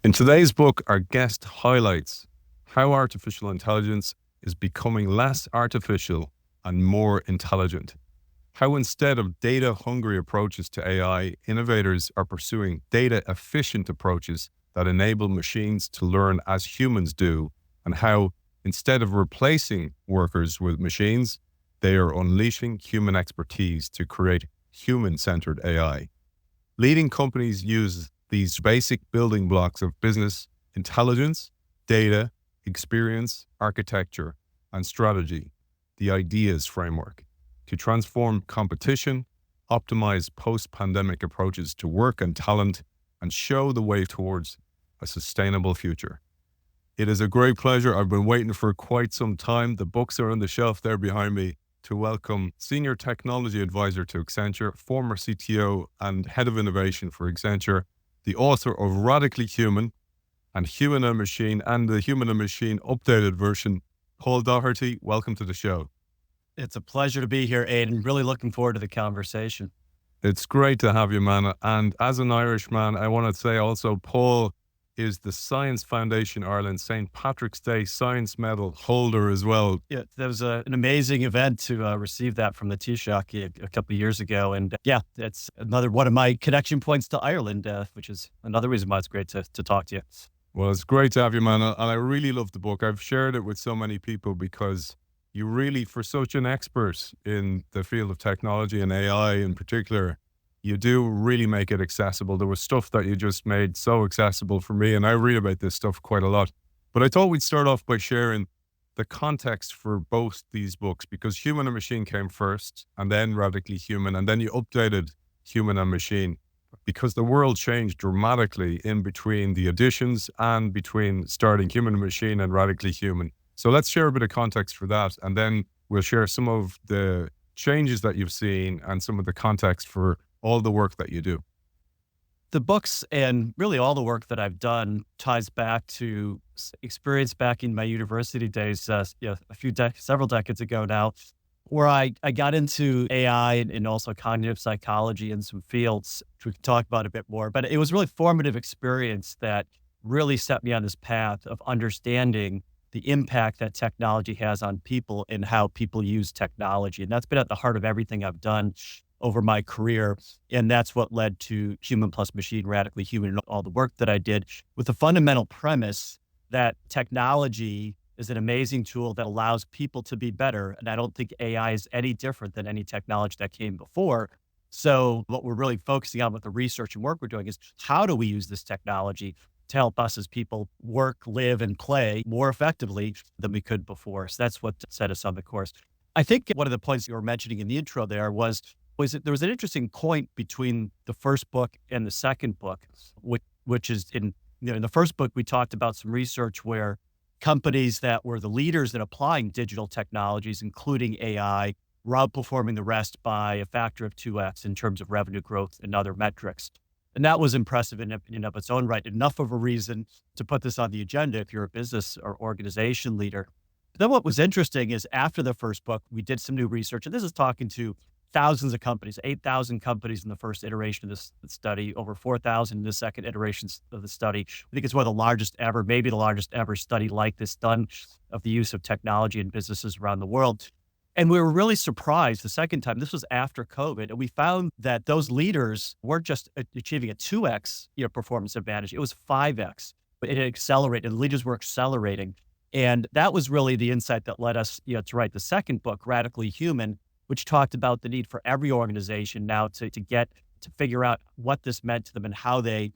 In today's book, our guest highlights how artificial intelligence is becoming less artificial and more intelligent. How instead of data-hungry approaches to AI, innovators are pursuing data-efficient approaches that enable machines to learn as humans do, and how instead of replacing workers with machines, they are unleashing human expertise to create human-centered AI. Leading companies use these basic building blocks of business intelligence, data, experience, architecture, and strategy, the ideas framework, to transform competition, optimize post-pandemic approaches to work and talent, and show the way towards a sustainable future. It is a great pleasure. I've been waiting for quite some time. The books are on the shelf there behind me to welcome Senior Technology Advisor to Accenture, former CTO and Head of Innovation for Accenture, the author of Radically Human and Human and Machine and the Human and Machine updated version, Paul Daugherty. Welcome to the show. It's a pleasure to be here, Aidan. Really looking forward to the conversation. It's great to have you, man. And as an Irishman, I want to say also, Paul is the Science Foundation Ireland St. Patrick's Day Science Medal holder as well. Yeah, that was an amazing event to receive that from the Taoiseach a couple of years ago. And that's another one of my connection points to Ireland, which is another reason why it's great to talk to you. Well, it's great to have you, man. And I really love the book. I've shared it with so many people because you really, for such an expert in the field of technology and AI in particular, you do really make it accessible. There was stuff that you just made so accessible for me, and I read about this stuff quite a lot. But I thought we'd start off by sharing the context for both these books, because Human and Machine came first, and then Radically Human, and then you updated Human and Machine, because the world changed dramatically in between the editions and between starting Human and Machine and Radically Human. So let's share a bit of context for that, and then we'll share some of the changes that you've seen and some of the context for all the work that you do. The books and really all the work that I've done ties back to experience back in my university days, several decades ago now, where I got into AI and also cognitive psychology in some fields, which we can talk about a bit more. But it was a really formative experience that really set me on this path of understanding the impact that technology has on people and how people use technology. And that's been at the heart of everything I've done over my career. And that's what led to Human plus Machine, Radically Human, and all the work that I did, with the fundamental premise that technology is an amazing tool that allows people to be better. And I don't think AI is any different than any technology that came before. So what we're really focusing on with the research and work we're doing is how do we use this technology to help us as people work, live, and play more effectively than we could before. So that's what set us on the course. I think one of the points you were mentioning in the intro there was that there was an interesting point between the first book and the second book, which is in the first book, we talked about some research where companies that were the leaders in applying digital technologies, including AI, were outperforming the rest by a factor of 2x in terms of revenue growth and other metrics. And that was impressive in and of its own right, enough of a reason to put this on the agenda if you're a business or organization leader. But then what was interesting is after the first book, we did some new research, and this is talking to thousands of companies, 8,000 companies in the first iteration of this study, over 4,000 in the second iteration of the study. I think it's one of the largest ever, maybe the largest ever study like this done of the use of technology in businesses around the world. And we were really surprised the second time, this was after COVID, and we found that those leaders weren't just achieving a 2x performance advantage, it was 5x. But it accelerated, the leaders were accelerating. And that was really the insight that led us to write the second book, Radically Human, which talked about the need for every organization now to figure out what this meant to them and how they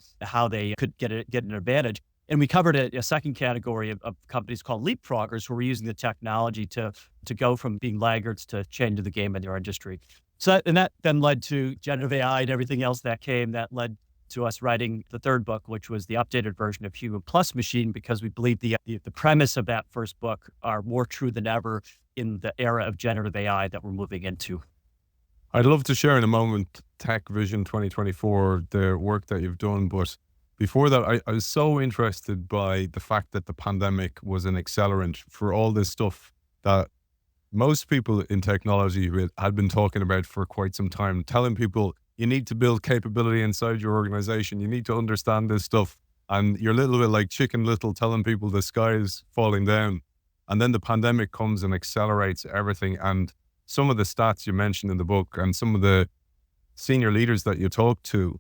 could get an advantage. And we covered a second category of companies called leapfroggers, who were using the technology to go from being laggards to changing the game in their industry. So that then led to generative AI and everything else that came. That led to us writing the third book, which was the updated version of Human plus Machine, because we believe the premise of that first book are more true than ever in the era of generative AI that we're moving into. I'd love to share in a moment Tech Vision 2024, the work that you've done, but before that, I was so interested by the fact that the pandemic was an accelerant for all this stuff that most people in technology had been talking about for quite some time, telling people you need to build capability inside your organization. You need to understand this stuff. And you're a little bit like Chicken Little telling people the sky is falling down. And then the pandemic comes and accelerates everything. And some of the stats you mentioned in the book and some of the senior leaders that you talked to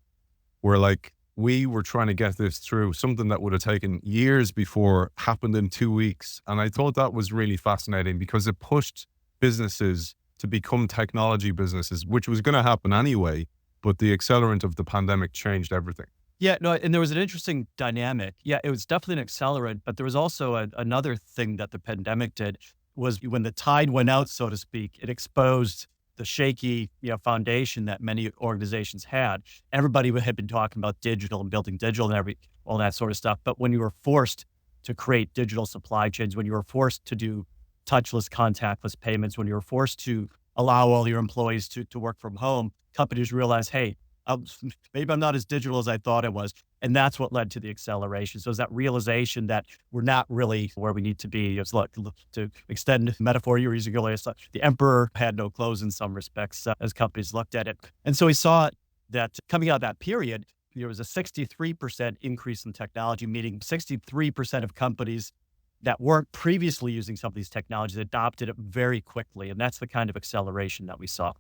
were like, we were trying to get this through. Something that would have taken years before happened in 2 weeks. And I thought that was really fascinating because it pushed businesses to become technology businesses, which was going to happen anyway. But the accelerant of the pandemic changed everything. Yeah, no, and there was an interesting dynamic. Yeah, it was definitely an accelerant, but there was also another thing that the pandemic did was when the tide went out, so to speak, it exposed the shaky, foundation that many organizations had. Everybody had been talking about digital and building digital and all that sort of stuff. But when you were forced to create digital supply chains, when you were forced to do touchless, contactless payments, when you were forced to allow all your employees to work from home, companies realized, hey, maybe I'm not as digital as I thought I was. And that's what led to the acceleration. So it's that realization that we're not really where we need to be. It's like, to extend the metaphor you were using earlier, the emperor had no clothes in some respects as companies looked at it. And so we saw that coming out of that period, there was a 63% increase in technology, meaning 63% of companies that weren't previously using some of these technologies adopted it very quickly. And that's the kind of acceleration that we saw.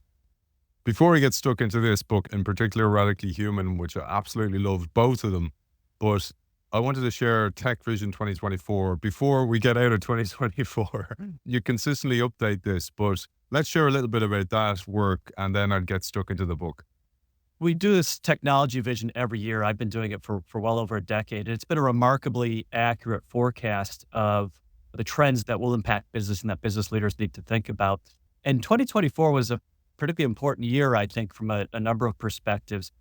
Before we get stuck into this book, in particular Radically Human, which I absolutely love, both of them, but I wanted to share Tech Vision 2024 before we get out of 2024. You consistently update this, but let's share a little bit about that work and then I'd get stuck into the book. We do this technology vision every year. I've been doing it for well over a decade. It's been a remarkably accurate forecast of the trends that will impact business and that business leaders need to think about. And 2024 was a particularly important year, I think, from a number of perspectives.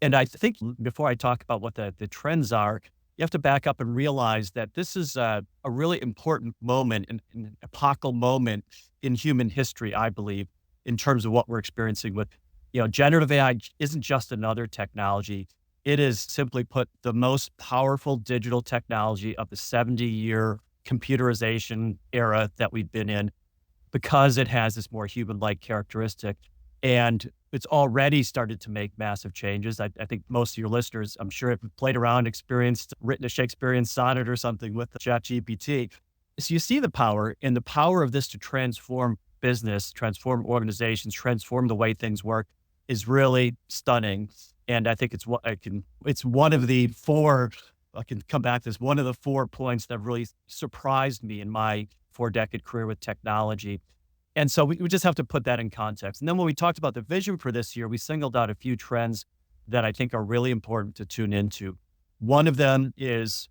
And I think before I talk about what the trends are, you have to back up and realize that this is a really important moment, an epochal moment in human history, I believe, in terms of what we're experiencing with, generative AI isn't just another technology. It is, simply put, the most powerful digital technology of the 70-year computerization era that we've been in, because it has this more human-like characteristic. And it's already started to make massive changes. I think most of your listeners, I'm sure, have played around, written a Shakespearean sonnet or something with the ChatGPT. So you see the power, and the power of this to transform business, transform organizations, transform the way things work is really stunning. And I think it's one of the four, I can come back to this, one of the 4 points that really surprised me in my 4-decade career with technology. And so we just have to put that in context. And then when we talked about the vision for this year, we singled out a few trends that I think are really important to tune into. One of them is,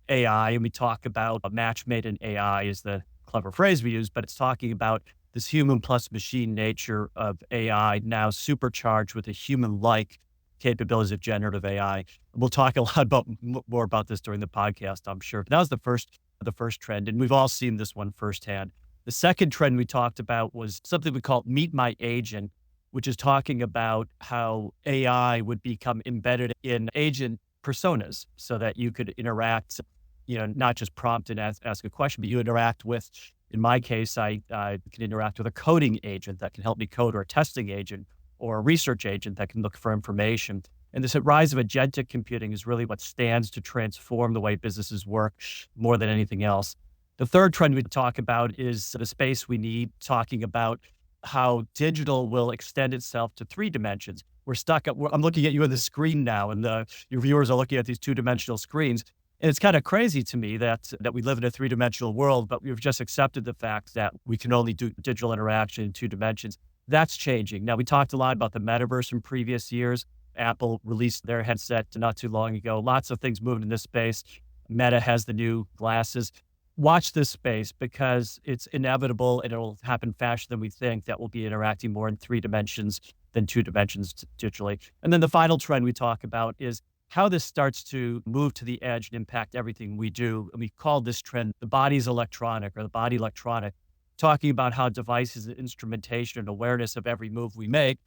AI, and we talk about a match made in AI is the clever phrase we use, but it's talking about this human plus machine nature of AI now supercharged with the human-like capabilities of generative AI. We'll talk a lot more about this during the podcast, I'm sure. But that was the first trend, and we've all seen this one firsthand. The second trend we talked about was something we call Meet My Agent, which is talking about how AI would become embedded in agent personas so that you could interact, not just prompt and ask a question, but you interact with, in my case, I can interact with a coding agent that can help me code, or a testing agent, or a research agent that can look for information. And this rise of agentic computing is really what stands to transform the way businesses work more than anything else. The third trend we talk about is the space we need, talking about how digital will extend itself to 3 dimensions. I'm looking at you on the screen now, and your viewers are looking at these 2-dimensional screens. And it's kind of crazy to me that we live in a 3-dimensional world, but we've just accepted the fact that we can only do digital interaction in 2 dimensions. That's changing. Now, we talked a lot about the metaverse in previous years. Apple released their headset not too long ago. Lots of things moved in this space. Meta has the new glasses. Watch this space, because it's inevitable and it'll happen faster than we think, that we'll be interacting more in 3 dimensions than 2 dimensions digitally. And then the final trend we talk about is how this starts to move to the edge and impact everything we do. And we call this trend the body's electronic, or the body electronic, talking about how devices and instrumentation and awareness of every move we make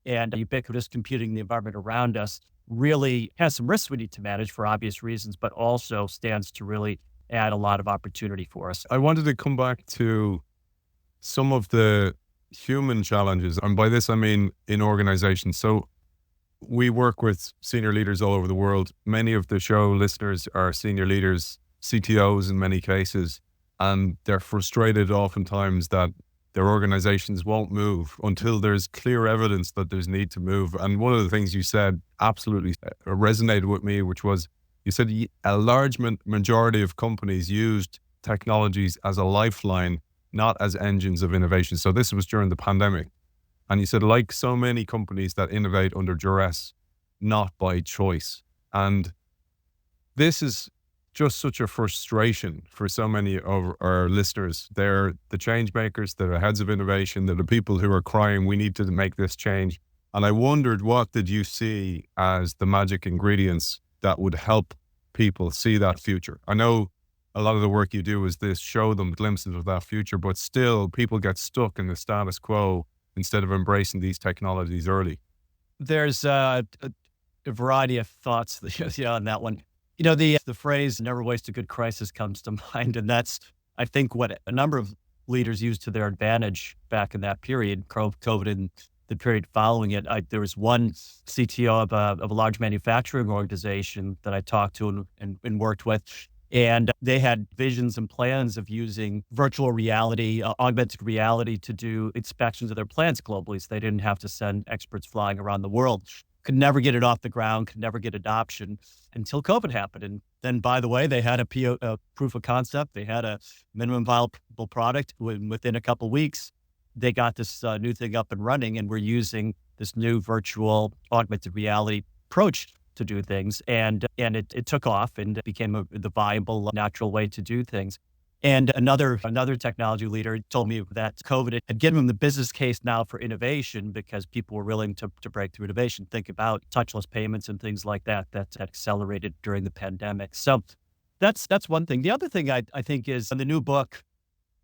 and ubiquitous computing in the environment around us really has some risks we need to manage for obvious reasons, but also stands to really add a lot of opportunity for us. I wanted to come back to some of the human challenges. And by this, I mean in organizations. So we work with senior leaders all over the world. Many of the show listeners are senior leaders, CTOs in many cases, and they're frustrated oftentimes that their organizations won't move until there's clear evidence that there's need to move. And one of the things you said absolutely resonated with me, which was you said a large majority of companies used technologies as a lifeline, not as engines of innovation. So this was during the pandemic. And you said, like so many companies that innovate under duress, not by choice. And this is just such a frustration for so many of our listeners. They're the change makers, they're the heads of innovation, they're the people who are crying, we need to make this change. And I wondered, what did you see as the magic ingredients that would help people see that future? I know a lot of the work you do is this, show them glimpses of that future, but still people get stuck in the status quo instead of embracing these technologies early. There's a variety of thoughts on that one. The phrase "never waste a good crisis" comes to mind, and that's, I think, what a number of leaders used to their advantage back in that period, COVID and the period following it. There was one CTO of a large manufacturing organization that I talked to and worked with, and they had visions and plans of using virtual reality, augmented reality, to do inspections of their plants globally, so they didn't have to send experts flying around the world. Could never get it off the ground, could never get adoption until COVID happened. And then, by the way, they had a proof of concept. They had a minimum viable product. Within a couple of weeks, they got this new thing up and running, and we're using this new virtual augmented reality approach to do things. And it took off and became the viable, natural way to do things. And another technology leader told me that COVID had given them the business case now for innovation, because people were willing to break through innovation. Think about touchless payments and things like that accelerated during the pandemic. So that's one thing. The other thing I think is, in the new book,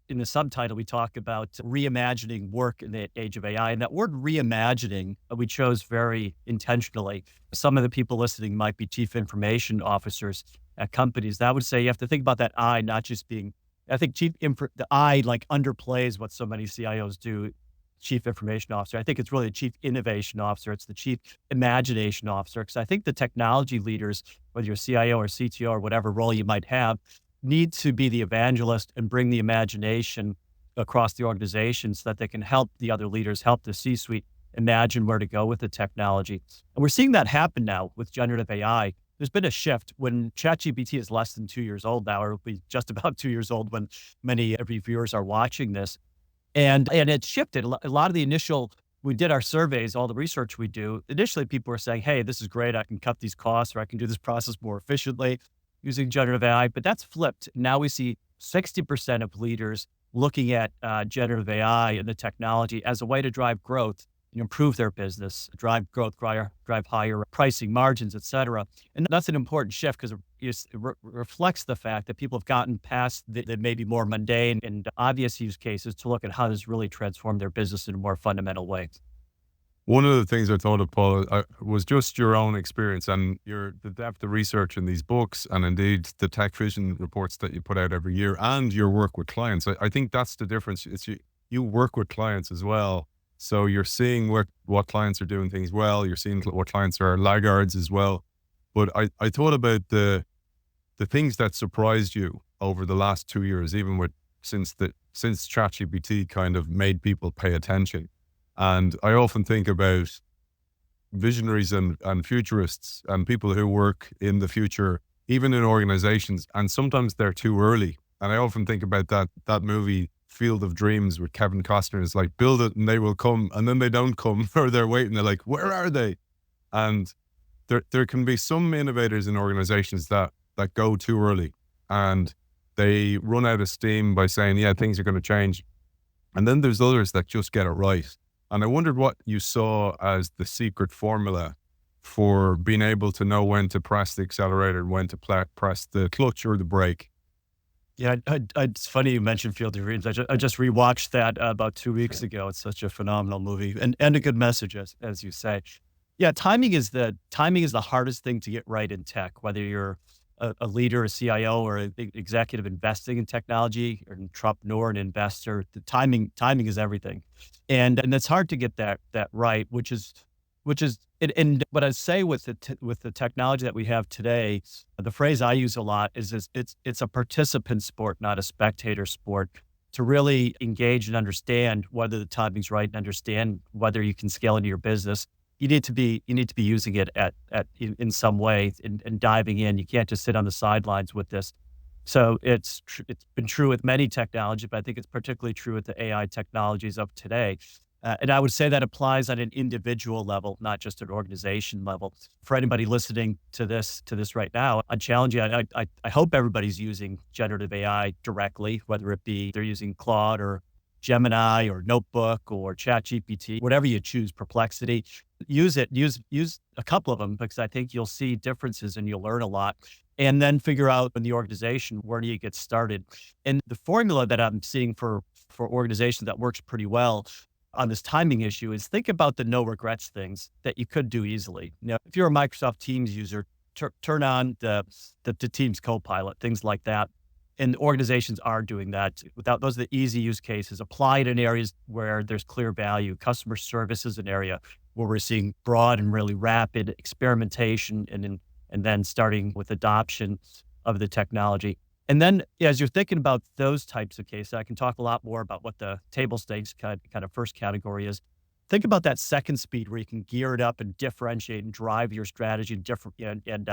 in the subtitle, we talk about reimagining work in the age of AI. And that word reimagining, we chose very intentionally. Some of the people listening might be chief information officers at companies. That would say you have to think about that I not just being, I think the I like underplays what so many CIOs do, chief information officer. I think it's really the chief innovation officer. It's the chief imagination officer. Because I think the technology leaders, whether you're CIO or CTO or whatever role you might have, need to be the evangelist and bring the imagination across the organization so that they can help the other leaders, help the C-suite imagine where to go with the technology. And we're seeing that happen now with generative AI. There's been a shift. When ChatGPT is less than 2 years old now, or it'll be just about 2 years old when many reviewers are watching this. And it shifted. A lot of the initial, we did our surveys, all the research we do, initially people were saying, hey, this is great. I can cut these costs, or I can do this process more efficiently using generative AI. But that's flipped. Now we see 60% of leaders looking at generative AI and the technology as a way to drive growth, improve their business, drive growth, drive higher pricing margins, et cetera. And that's an important shift, because it reflects the fact that people have gotten past the maybe more mundane and obvious use cases to look at how this really transform their business in a more fundamental way. One of the things I thought of, Paul, was just your own experience and the depth of research in these books, and indeed the Tech Vision reports that you put out every year, and your work with clients. I think that's the difference. It's you work with clients as well. So you're seeing what clients are doing things well. You're seeing what clients are laggards as well. But I thought about the things that surprised you over the last 2 years, even since ChatGPT kind of made people pay attention. And I often think about visionaries and futurists and people who work in the future, even in organizations, and sometimes they're too early. And I often think about that movie, Field of Dreams, with Kevin Costner. Is like, build it and they will come, and then they don't come, or they're waiting. They're like, where are they? And there can be some innovators in organizations that go too early, and they run out of steam by saying, yeah, things are going to change. And then there's others that just get it right. And I wondered what you saw as the secret formula for being able to know when to press the accelerator and when to press the clutch or the brake. Yeah, it's funny you mentioned Field of Dreams. I just rewatched that about 2 weeks ago. It's such a phenomenal movie and a good message, as you say. Yeah, timing is the hardest thing to get right in tech, whether you're a leader, a CIO, or an executive investing in technology, or an entrepreneur, an investor. The timing is everything, and it's hard to get that right, which is And what I'd say with with the technology that we have today, the phrase I use a lot is it's a participant sport, not a spectator sport. To really engage and understand whether the timing's right and understand whether you can scale into your business, you need to be using it in some way and diving in. You can't just sit on the sidelines with this. So it's been true with many technologies, but I think it's particularly true with the AI technologies of today. And I would say that applies at an individual level, not just an organization level. For anybody listening to this right now, I challenge you. I hope everybody's using generative AI directly, whether it be they're using Claude or Gemini or Notebook or ChatGPT, whatever you choose, Perplexity. Use it. Use a couple of them, because I think you'll see differences and you'll learn a lot. And then figure out in the organization, where do you get started? And the formula that I'm seeing for organizations that works pretty well on this timing issue is, think about the no regrets things that you could do easily. If you're a Microsoft Teams user, turn on the Teams Copilot, things like that. And organizations are doing that. Those are the easy use cases. Apply it in areas where there's clear value. Customer service is an area where we're seeing broad and really rapid experimentation, and then starting with adoption of the technology. And then as you're thinking about those types of cases, I can talk a lot more about what the table stakes kind of first category is. Think about that second speed, where you can gear it up and differentiate and drive your strategy and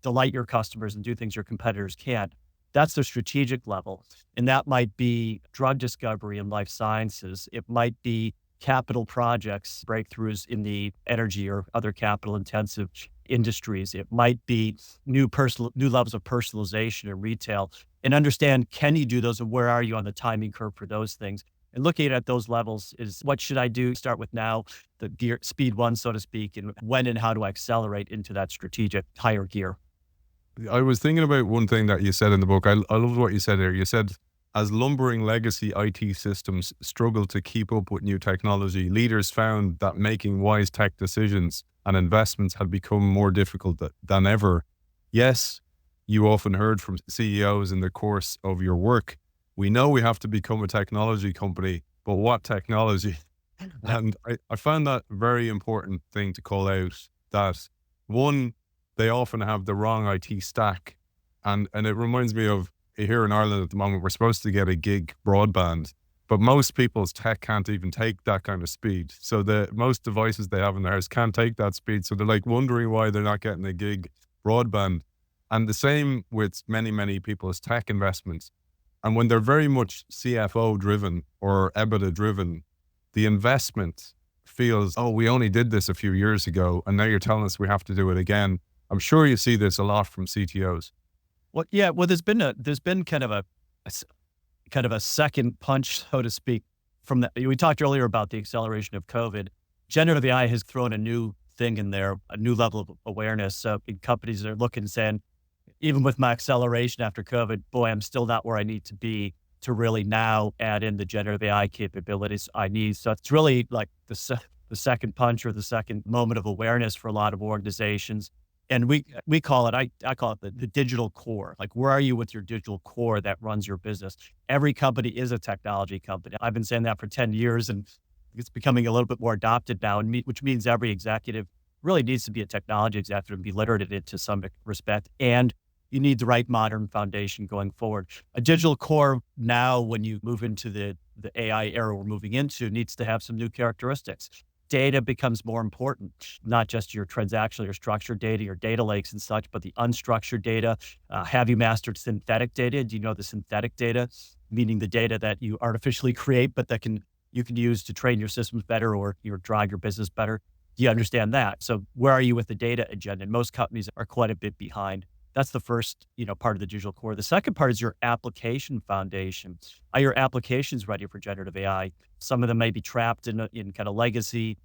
delight your customers and do things your competitors can't. That's the strategic level. And that might be drug discovery and life sciences. It might be capital projects, breakthroughs in the energy or other capital intensive industries. It might be new levels of personalization in retail, and understand, can you do those, and where are you on the timing curve for those things? And looking at those levels is, what should I do? Start with now, the gear, speed one, so to speak, and when and how do I accelerate into that strategic higher gear? I was thinking about one thing that you said in the book. I loved what you said there. You said, as lumbering legacy IT systems struggle to keep up with new technology, leaders found that making wise tech decisions and investments had become more difficult than ever. Yes, you often heard from CEOs in the course of your work, we know we have to become a technology company, but what technology? And I found that a very important thing to call out, that one, they often have the wrong IT stack. And it reminds me of, here in Ireland at the moment, we're supposed to get a gig broadband, but most people's tech can't even take that kind of speed. So most devices they have in their house can't take that speed. So they're like wondering why they're not getting a gig broadband. And the same with many, many people's tech investments. And when they're very much CFO driven or EBITDA driven, the investment feels, oh, we only did this a few years ago, and now you're telling us we have to do it again. I'm sure you see this a lot from CTOs. Well, yeah. Well, there's been kind of a second punch, so to speak, from that. We talked earlier about the acceleration of COVID. Generative AI has thrown a new thing in there, a new level of awareness. So companies are looking and saying, even with my acceleration after COVID, boy, I'm still not where I need to be to really now add in the generative AI capabilities I need. So it's really like the second punch, or the second moment of awareness for a lot of organizations. And we call it, I call it the digital core. Like, where are you with your digital core that runs your business? Every company is a technology company. I've been saying that for 10 years, and it's becoming a little bit more adopted now, which means every executive really needs to be a technology executive and be literate in it to some respect. And you need the right modern foundation going forward. A digital core now, when you move into the AI era we're moving into, needs to have some new characteristics. Data becomes more important, not just your transactional, your structured data, your data lakes and such, but the unstructured data. Have you mastered synthetic data? Do you know the synthetic data, meaning the data that you artificially create, but that you can use to train your systems better, or drive your business better? Do you understand that? So where are you with the data agenda? And most companies are quite a bit behind. That's the first, part of the digital core. The second part is your application foundation. Are your applications ready for generative AI? Some of them may be trapped in kind of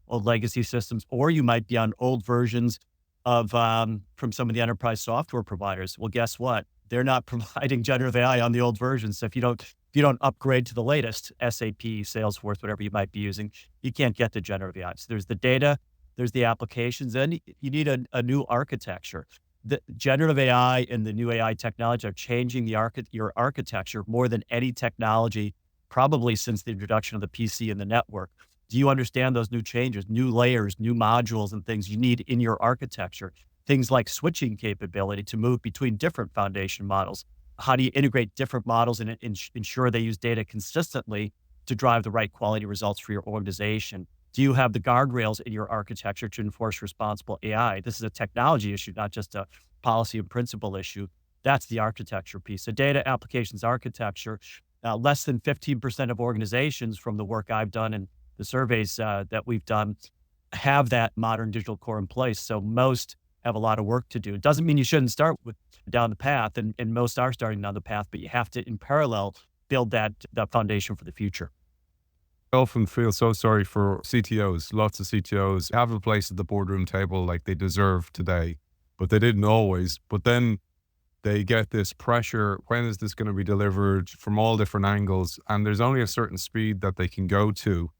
old legacy systems, or you might be on old versions of from some of the enterprise software providers. Well, guess what? They're not providing generative AI on the old versions. So if you don't upgrade to the latest SAP, Salesforce, whatever you might be using, you can't get the generative AI. So there's the data, there's the applications, and you need a new architecture. The generative AI and the new AI technology are changing your architecture more than any technology, probably since the introduction of the PC and the network. Do you understand those new changes, new layers, new modules and things you need in your architecture? Things like switching capability to move between different foundation models. How do you integrate different models and ensure they use data consistently to drive the right quality results for your organization? Do you have the guardrails in your architecture to enforce responsible AI? This is a technology issue, not just a policy and principle issue. That's the architecture piece. So data applications architecture, less than 15% of organizations from the work I've done and the surveys that we've done have that modern digital core in place. So most have a lot of work to do. It doesn't mean you shouldn't start with down the path, and most are starting down the path, but you have to, in parallel, build that foundation for the future. I often feel so sorry for CTOs. Lots of CTOs have a place at the boardroom table like they deserve today, but they didn't always. But then they get this pressure. When is this going to be delivered from all different angles? And there's only a certain speed that they can go to.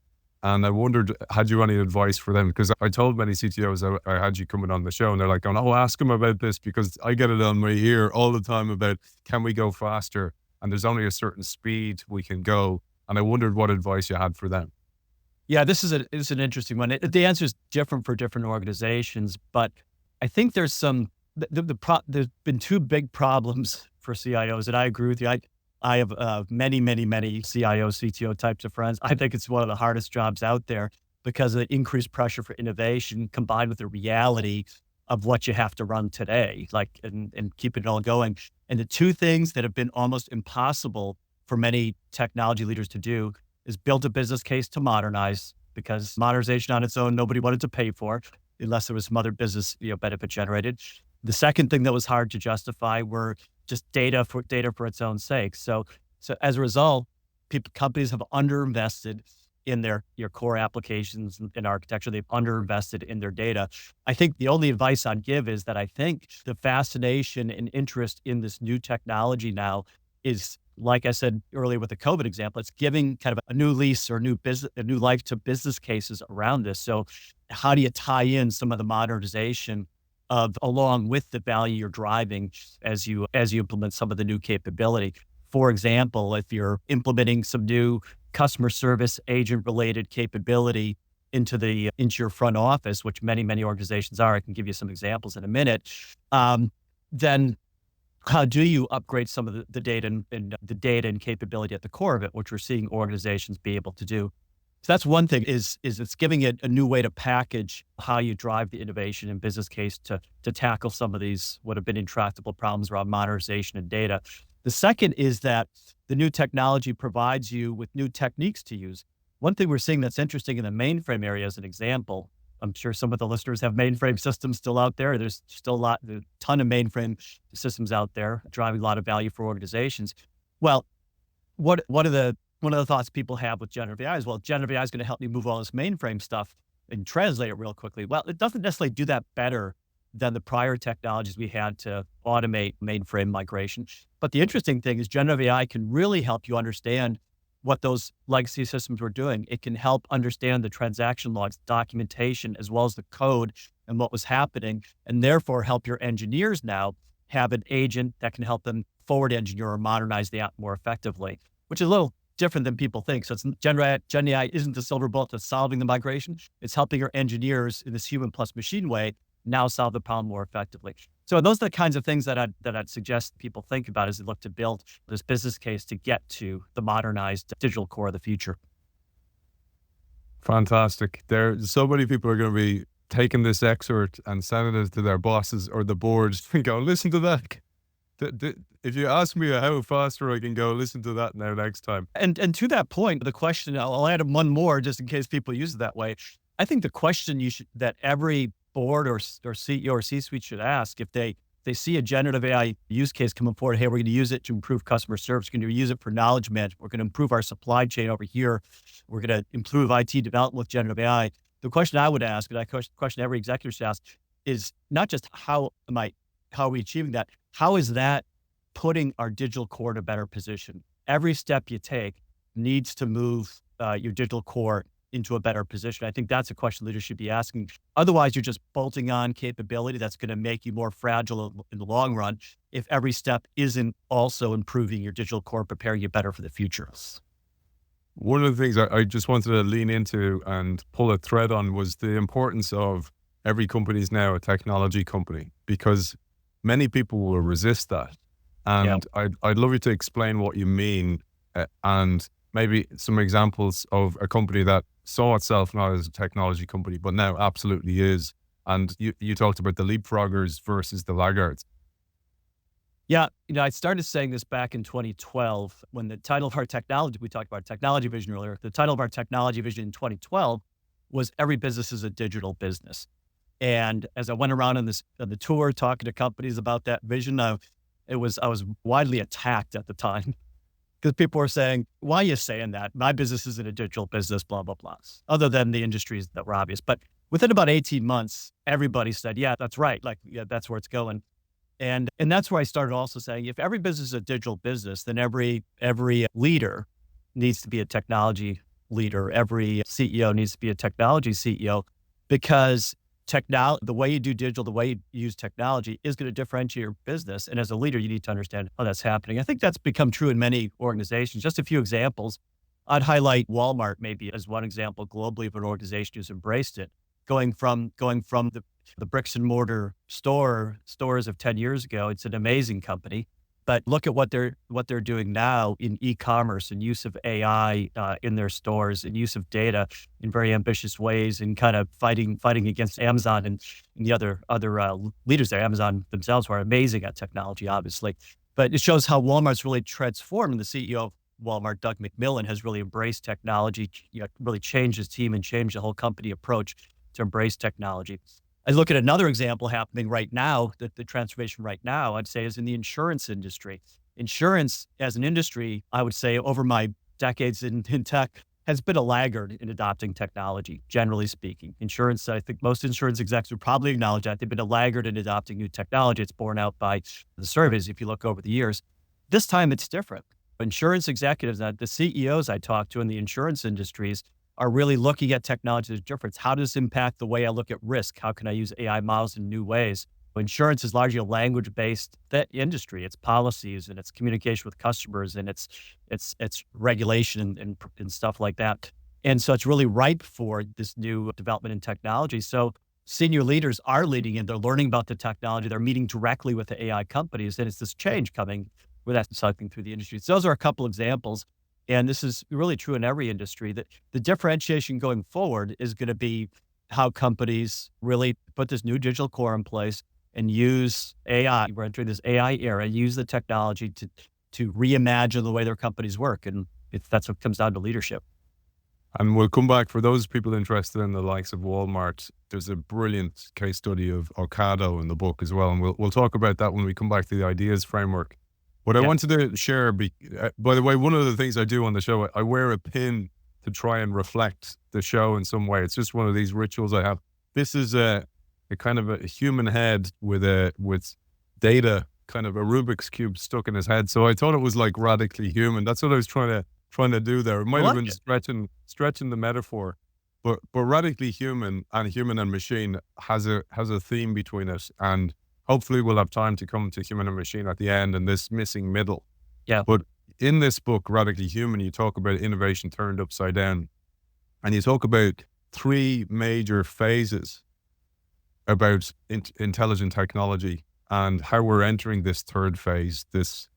And I wondered, had you any advice for them? Because I told many CTOs I had you coming on the show, and they're like, oh, ask them about this, because I get it on my ear all the time about, can we go faster? And there's only a certain speed we can go. And I wondered what advice you had for them. Yeah, this is an interesting one. The answer is different for different organizations, but I think there's there's been two big problems for CIOs, and I agree with you. I have many CIO, CTO types of friends. I think it's one of the hardest jobs out there because of the increased pressure for innovation combined with the reality of what you have to run today, like, and keep it all going. And the two things that have been almost impossible for many technology leaders to do is build a business case to modernize, because modernization on its own, nobody wanted to pay for unless there was some other business, benefit generated. The second thing that was hard to justify were just data for its own sake. So as a result, companies have underinvested in your core applications and architecture. They've underinvested in their data. I think the only advice I'd give is that I think the fascination and interest in this new technology now is, like I said earlier with the COVID example, it's giving kind of a new lease or a new life to business cases around this. So how do you tie in some of the modernization along with the value you're driving as you implement some of the new capability? For example, if you're implementing some new customer service agent related capability into your front office, which many organizations are, I can give you some examples in a minute. Then how do you upgrade some of the data and the data and capability at the core of it, which we're seeing organizations be able to do? So that's one thing, is it's giving it a new way to package how you drive the innovation and business case to tackle some of these what have been intractable problems around modernization and data. The second is that the new technology provides you with new techniques to use. One thing we're seeing that's interesting in the mainframe area as an example, I'm sure some of the listeners have mainframe systems still out there. There's still a ton of mainframe systems out there driving a lot of value for organizations. Well, one of the thoughts people have with generative AI is, well, generative AI is going to help me move all this mainframe stuff and translate it real quickly. Well, it doesn't necessarily do that better than the prior technologies we had to automate mainframe migration. But the interesting thing is generative AI can really help you understand what those legacy systems were doing. It can help understand the transaction logs, documentation, as well as the code and what was happening, and therefore help your engineers now have an agent that can help them forward engineer or modernize the app more effectively, which is a little different than people think. So Gen AI isn't the silver bullet to solving the migration. It's helping your engineers in this human plus machine way now solve the problem more effectively. So those are the kinds of things that I'd suggest people think about as they look to build this business case to get to the modernized digital core of the future. Fantastic. So many people are going to be taking this excerpt and sending it to their bosses or the boards and go, listen to that. If you ask me how faster I can go, listen to that now next time. And to that point, the question, I'll add one more just in case people use it that way. I think the question that every board or CEO or C-suite should ask, if they see a generative AI use case coming forward, hey, we're going to use it to improve customer service, we're going to use it for knowledge management, we're going to improve our supply chain over here, we're going to improve IT development with generative AI. The question I would ask, and I question every executive should ask, is not just how are we achieving that? How is that putting our digital core in a better position? Every step you take needs to move your digital core into a better position. I think that's a question leaders should be asking. Otherwise, you're just bolting on capability that's going to make you more fragile in the long run if every step isn't also improving your digital core, preparing you better for the future. One of the things I just wanted to lean into and pull a thread on was the importance of every company is now a technology company, because many people will resist that. Yeah. And I'd love you to explain what you mean, and maybe some examples of a company that saw itself not as a technology company, but now absolutely is. And you talked about the leapfroggers versus the laggards. Yeah, I started saying this back in 2012 when the title of our technology, we talked about technology vision earlier. The title of our technology vision in 2012 was Every Business is a Digital Business. And as I went around on the tour talking to companies about that vision, I was widely attacked at the time because people were saying, "Why are you saying that? My business isn't a digital business, blah blah blah." Other than the industries that were obvious, but within about 18 months, everybody said, "Yeah, that's right. Like, yeah, that's where it's going." And that's where I started also saying, if every business is a digital business, then every leader needs to be a technology leader. Every CEO needs to be a technology CEO, because the way you do digital, the way you use technology is going to differentiate your business. And as a leader, you need to understand how that's happening. I think that's become true in many organizations. Just a few examples. I'd highlight Walmart maybe as one example globally of an organization who's embraced it, going from the bricks and mortar stores of 10 years ago. It's an amazing company, but look at what they're doing now in e-commerce and use of AI in their stores and use of data in very ambitious ways, and kind of fighting against Amazon and the other leaders there. Amazon themselves were amazing at technology, obviously, but it shows how Walmart's really transformed. And the CEO of Walmart, Doug McMillon, has really embraced technology, really changed his team and changed the whole company approach to embrace technology. I look at another example happening right now, that the transformation right now, I'd say, is in the insurance industry. Insurance as an industry, I would say, over my decades in tech, has been a laggard in adopting technology, generally speaking. Insurance, I think most insurance execs would probably acknowledge that they've been a laggard in adopting new technology. It's borne out by the surveys if you look over the years. This time it's different. Insurance executives, the CEOs I talk to in the insurance industries, are really looking at technology as a difference. How does this impact the way I look at risk? How can I use AI models in new ways? Insurance is largely a language-based industry. It's policies and it's communication with customers and it's regulation and stuff like that. And so it's really ripe for this new development in technology. So senior leaders are leading in. They're learning about the technology. They're meeting directly with the AI companies, and it's this change coming where that's sucking through the industry. So those are a couple examples. And this is really true in every industry, that the differentiation going forward is going to be how companies really put this new digital core in place and use AI. We're entering this AI era, use the technology to reimagine the way their companies work. And that's what comes down to leadership. And we'll come back for those people interested in the likes of Walmart. There's a brilliant case study of Ocado in the book as well. And we'll talk about that when we come back to the ideas framework. What I wanted to share, by the way, one of the things I do on the show, I wear a pin to try and reflect the show in some way. It's just one of these rituals I have. This is a kind of a human head with data, kind of a Rubik's Cube stuck in his head. So I thought it was like radically human. That's what I was trying to do there. It might have been stretching the metaphor, but radically human and machine has a theme between it. And hopefully we'll have time to come to human and machine at the end and this missing middle. Yeah. But in this book, Radically Human, you talk about innovation turned upside down. And you talk about three major phases about intelligent technology and how we're entering this third phase, this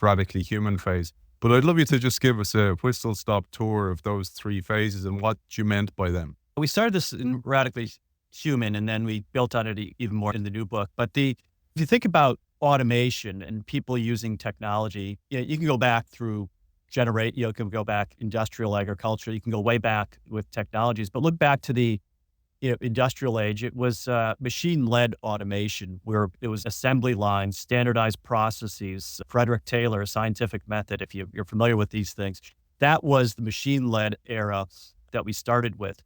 radically human phase. But I'd love you to just give us a whistle-stop tour of those three phases and what you meant by them. We started this in Radically Human, and then we built on it even more in the new book. But if you think about automation and people using technology, you can go back through you can go back industrial agriculture, you can go way back with technologies, but look back to the industrial age. It was machine-led automation, where it was assembly lines, standardized processes, Frederick Taylor, scientific method, if you're familiar with these things. That was the machine-led era that we started with.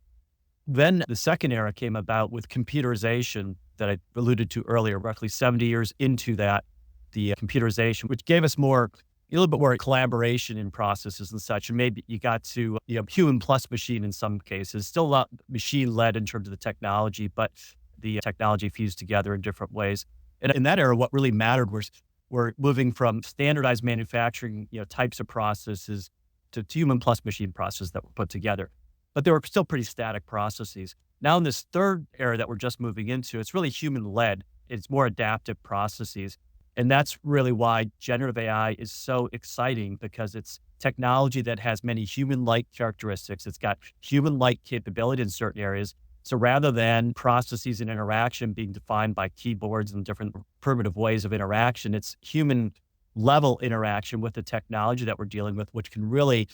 Then the second era came about with computerization that I alluded to earlier, roughly 70 years into that, the computerization, which gave us a little bit more collaboration in processes and such. And maybe you got to human plus machine in some cases, still a lot machine-led in terms of the technology, but the technology fused together in different ways. And in that era, what really mattered was we're moving from standardized manufacturing types of processes to human plus machine processes that were put together. But they were still pretty static processes. Now in this third era that we're just moving into, it's really human-led. It's more adaptive processes. And that's really why generative AI is so exciting, because it's technology that has many human-like characteristics. It's got human-like capability in certain areas. So rather than processes and interaction being defined by keyboards and different primitive ways of interaction, it's human level interaction with the technology that we're dealing with, which can really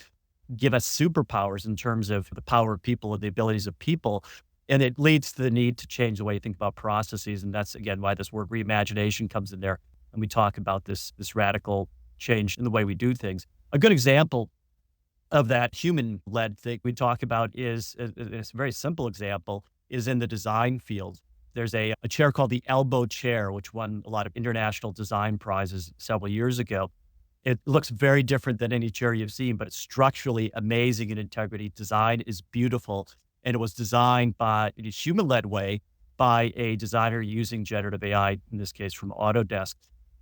give us superpowers in terms of the power of people and the abilities of people. And it leads to the need to change the way you think about processes. And that's, again, why this word reimagination comes in there. And we talk about this radical change in the way we do things. A good example of that human-led thing we talk about is a very simple example is in the design field. There's a chair called the elbow chair, which won a lot of international design prizes several years ago. It looks very different than any chair you've seen, but it's structurally amazing in integrity. Design is beautiful. And it was designed in a human-led way by a designer using generative AI, in this case from Autodesk.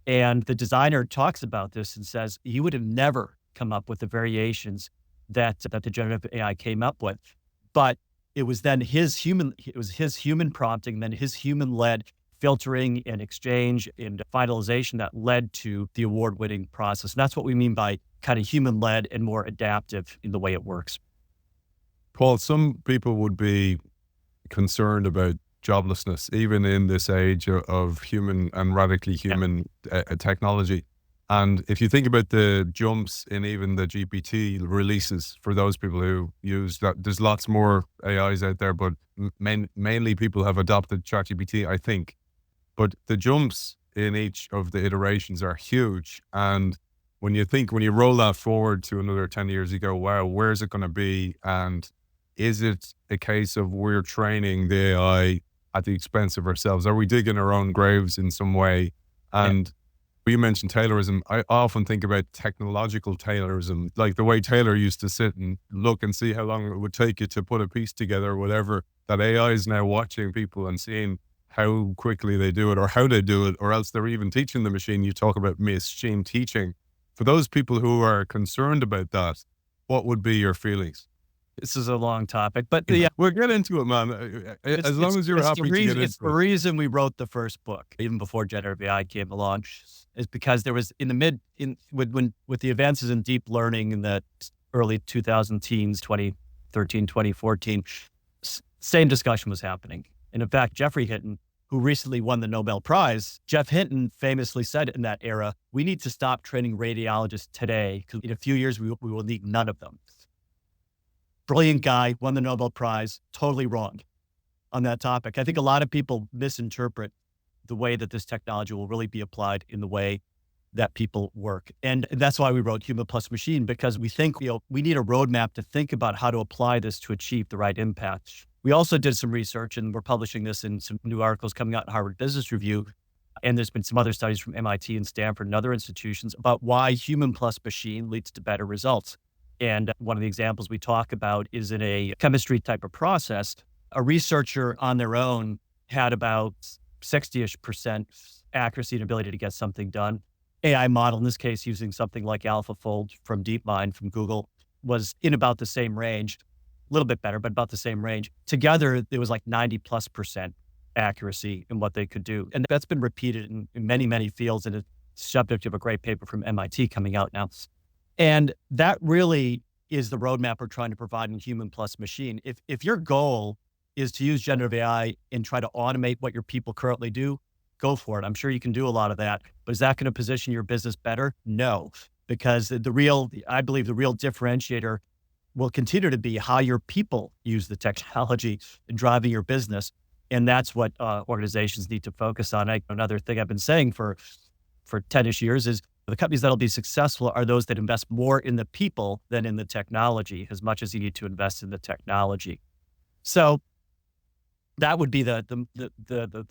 And the designer talks about this and says he would have never come up with the variations that the generative AI came up with. But it was then his human prompting, then his human-led filtering and exchange and finalization that led to the award-winning process. And that's what we mean by kind of human-led and more adaptive in the way it works. Paul, some people would be concerned about joblessness, even in this age of human and radically human technology. And if you think about the jumps in even the GPT releases for those people who use that, there's lots more AIs out there, but mainly people have adopted ChatGPT, I think. But the jumps in each of the iterations are huge. And when you roll that forward to another 10 years, you go, wow, where's it going to be? And is it a case of we're training the AI at the expense of ourselves? Are we digging our own graves in some way? And you mentioned Taylorism. I often think about technological Taylorism, like the way Taylor used to sit and look and see how long it would take you to put a piece together or whatever. That AI is now watching people and seeing how quickly they do it or how they do it, or else they're even teaching the machine. You talk about machine teaching. For those people who are concerned about that, what would be your feelings? This is a long topic, but we'll get into it, man. As long as you're happy to get into it. It's the reason we wrote the first book, even before generative AI came along, is because there was with the advances in deep learning in the early 2010s, 2013, 2014, same discussion was happening. And in fact, Geoffrey Hinton, who recently won the Nobel Prize, Jeff Hinton famously said in that era, we need to stop training radiologists today because in a few years we will need none of them. Brilliant guy, won the Nobel Prize, totally wrong on that topic. I think a lot of people misinterpret the way that this technology will really be applied in the way that people work. And that's why we wrote Human Plus Machine, because we think we need a roadmap to think about how to apply this to achieve the right impact. We also did some research, and we're publishing this in some new articles coming out in Harvard Business Review. And there's been some other studies from MIT and Stanford and other institutions about why human plus machine leads to better results. And one of the examples we talk about is in a chemistry type of process. A researcher on their own had about 60-ish% accuracy and ability to get something done. AI model, in this case, using something like AlphaFold from DeepMind from Google, was in about the same range, a little bit better, but about the same range. Together, it was like 90+% accuracy in what they could do. And that's been repeated in many, many fields, and it's subject of a great paper from MIT coming out now. And that really is the roadmap we're trying to provide in human plus machine. If your goal is to use generative AI and try to automate what your people currently do, go for it. I'm sure you can do a lot of that, but is that going to position your business better? No, because I believe the real differentiator will continue to be how your people use the technology in driving your business. And that's what organizations need to focus on. Another thing I've been saying for 10-ish years is the companies that'll be successful are those that invest more in the people than in the technology, as much as you need to invest in the technology. So that would be the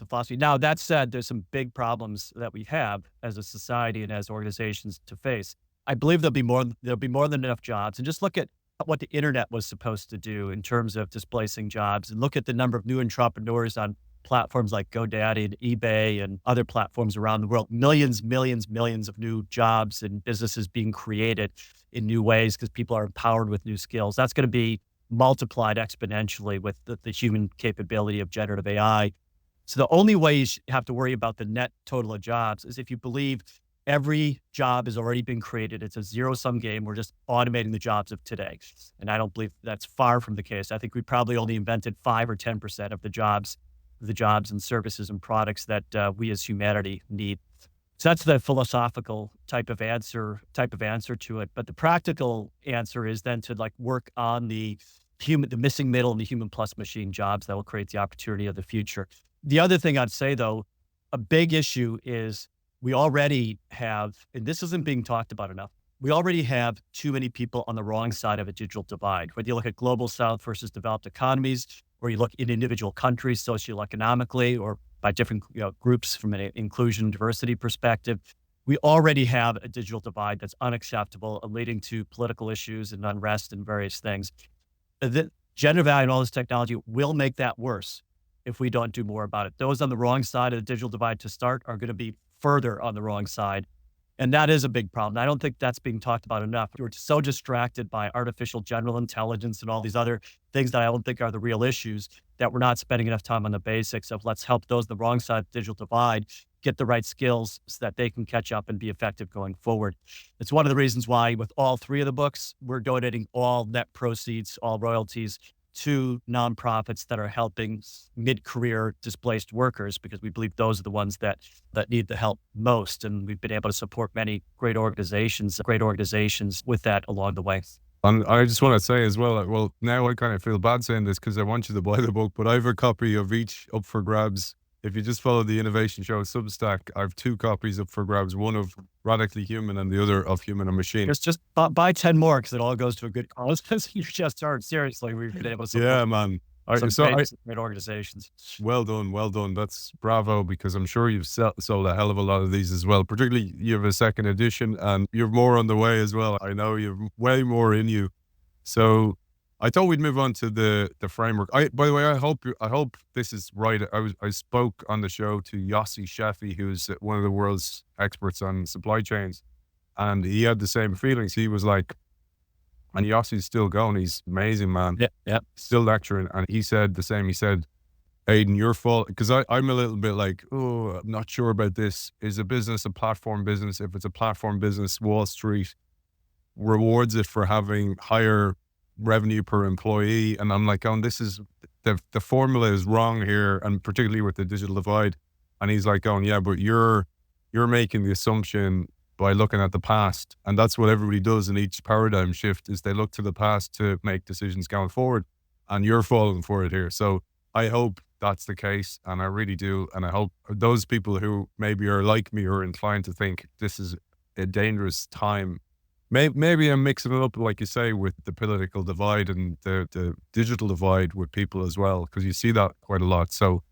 philosophy. Now, that said, there's some big problems that we have as a society and as organizations to face. I believe there'll be more than enough jobs. And just look at what the internet was supposed to do in terms of displacing jobs, and look at the number of new entrepreneurs on platforms like GoDaddy and eBay and other platforms around the world, millions of new jobs and businesses being created in new ways because people are empowered with new skills. That's going to be multiplied exponentially with the human capability of generative AI. So the only way you have to worry about the net total of jobs is if you believe every job has already been created. It's a zero-sum game. We're just automating the jobs of today. And I don't believe that's far from the case. I think we probably only invented 5 or 10% of the jobs and services and products that we as humanity need. So that's the philosophical type of answer to it. But the practical answer is then to like work on the missing middle and the human plus machine jobs that will create the opportunity of the future. The other thing I'd say though, a big issue is we already have, and this isn't being talked about enough, we already have too many people on the wrong side of a digital divide. Whether you look at global south versus developed economies, or you look in individual countries socioeconomically, or by different groups from an inclusion diversity perspective, we already have a digital divide that's unacceptable and leading to political issues and unrest and various things. The generative AI and all this technology will make that worse if we don't do more about it. Those on the wrong side of the digital divide to start are going to be further on the wrong side. And that is a big problem. I don't think that's being talked about enough. We're so distracted by artificial general intelligence and all these other things that I don't think are the real issues that we're not spending enough time on the basics of let's help those on the wrong side of the digital divide get the right skills so that they can catch up and be effective going forward. It's one of the reasons why with all 3 of the books, we're donating all net proceeds, all royalties to nonprofits that are helping mid-career displaced workers, because we believe those are the ones that need the help most. And we've been able to support many great organizations with that along the way. And I just want to say as well, now I kind of feel bad saying this because I want you to buy the book, but I have a copy of each up for grabs. If you just follow the Innovation Show Substack, I have 2 copies up for grabs, one of Radically Human and the other of Human and Machine. Just buy 10 more because it all goes to a good cause. You just started seriously. We've been able to support man. great organizations. Well done. That's bravo, because I'm sure you've sold a hell of a lot of these as well. Particularly, you have a 2nd edition and you're more on the way as well. I know you've way more in you. So I thought we'd move on to the framework. By the way, I hope this is right. I spoke on the show to Yossi Sheffi, who's one of the world's experts on supply chains, and he had the same feelings. He was like, and Yossi's still going. He's amazing, man. Yeah. Still lecturing, and he said the same. He said, Aidan, your fault, because I'm a little bit like, I'm not sure about this. Is a business a platform business? If it's a platform business, Wall Street rewards it for having higher revenue per employee. And I'm like, this is the formula is wrong here, and particularly with the digital divide. And he's like, yeah, but you're making the assumption by looking at the past. And that's what everybody does in each paradigm shift, is they look to the past to make decisions going forward. And you're falling for it here. So I hope that's the case. And I really do. And I hope those people who maybe are like me or inclined to think this is a dangerous time, maybe I'm mixing it up, like you say, with the political divide and the digital divide with people as well, because you see that quite a lot. So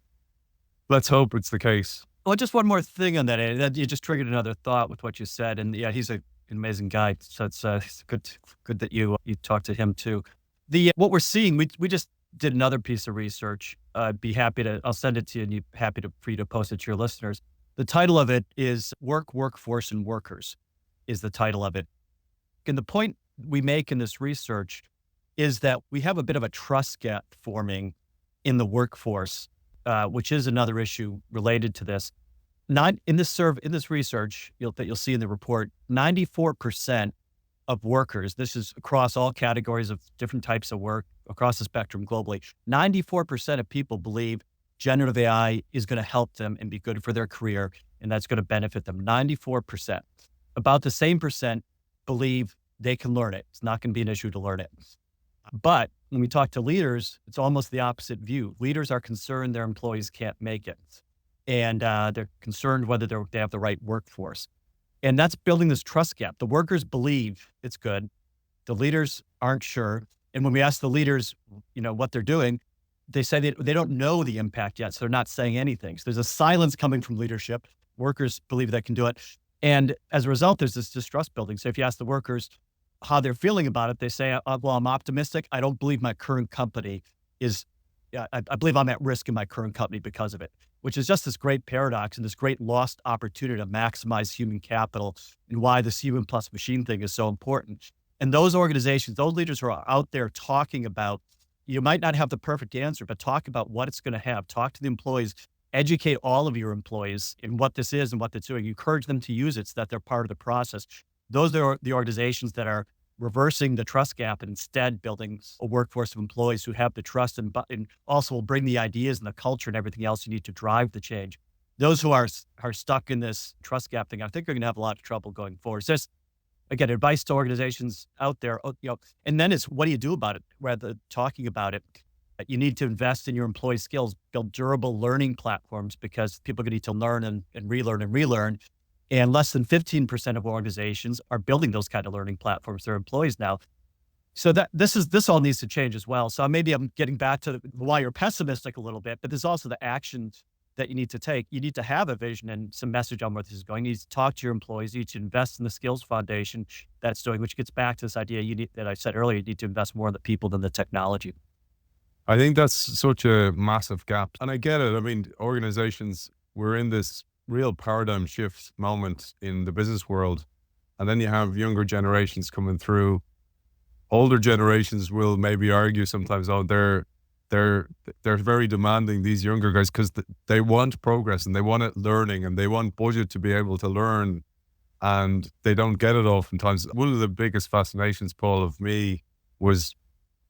let's hope it's the case. Well, just one more thing on that. You just triggered another thought with what you said. And yeah, he's an amazing guy. So it's good that you talked to him too. What we're seeing, we just did another piece of research. I'll send it to you, and for you to post it to your listeners. The title of it is Workforce, and Workers is the title of it. And the point we make in this research is that we have a bit of a trust gap forming in the workforce, which is another issue related to this. In this research that you'll see in the report, 94% of workers, this is across all categories of different types of work across the spectrum globally, 94% of people believe generative AI is going to help them and be good for their career, and that's going to benefit them. 94%. About the same percent believe they can learn it. It's not going to be an issue to learn it. But when we talk to leaders, it's almost the opposite view. Leaders are concerned their employees can't make it. And they're concerned whether they have the right workforce. And that's building this trust gap. The workers believe it's good. The leaders aren't sure. And when we ask the leaders, what they're doing, they say they don't know the impact yet. So they're not saying anything. So there's a silence coming from leadership. Workers believe they can do it. And as a result, there's this distrust building. So if you ask the workers how they're feeling about it, they say, well, I'm optimistic. I don't believe my current company is yeah, I believe I'm at risk in my current company because of it, which is just this great paradox and this great lost opportunity to maximize human capital and why this human plus machine thing is so important. And those organizations, those leaders who are out there talking about, you might not have the perfect answer, but talk about what it's going to have. Talk to the employees, educate all of your employees in what this is and what it's doing. Encourage them to use it so that they're part of the process. Those are the organizations that are reversing the trust gap and instead building a workforce of employees who have the trust and also will bring the ideas and the culture and everything else you need to drive the change. Those who are stuck in this trust gap thing, I think are going to have a lot of trouble going forward. So just, again, advice to organizations out there, and then it's what do you do about it rather than talking about it. You need to invest in your employee skills, build durable learning platforms because people are going to need to learn and relearn and relearn. And less than 15% of organizations are building those kind of learning platforms for their employees now. So this all needs to change as well. So maybe I'm getting back to why you're pessimistic a little bit, but there's also the actions that you need to take. You need to have a vision and some message on where this is going. You need to talk to your employees. You need to invest in the skills foundation that's doing, which gets back to this idea that I said earlier, you need to invest more in the people than the technology. I think that's such a massive gap. And I get it. I mean, organizations, we're in this real paradigm shift moment in the business world. And then you have younger generations coming through. Older generations will maybe argue sometimes, oh, they're very demanding, these younger guys, because they want progress and they want it learning and they want budget to be able to learn, and they don't get it oftentimes. One of the biggest fascinations, Paul, of me was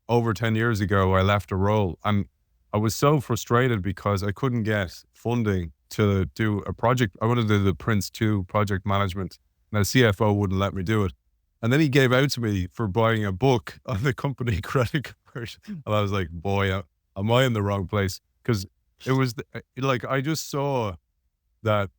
over 10 years ago, I left a role and I was so frustrated because I couldn't get funding to do a project. I wanted to do the Prince 2 project management and the CFO wouldn't let me do it. And then he gave out to me for buying a book on the company credit card. And I was like, boy, am I in the wrong place? Because it was like, I just saw that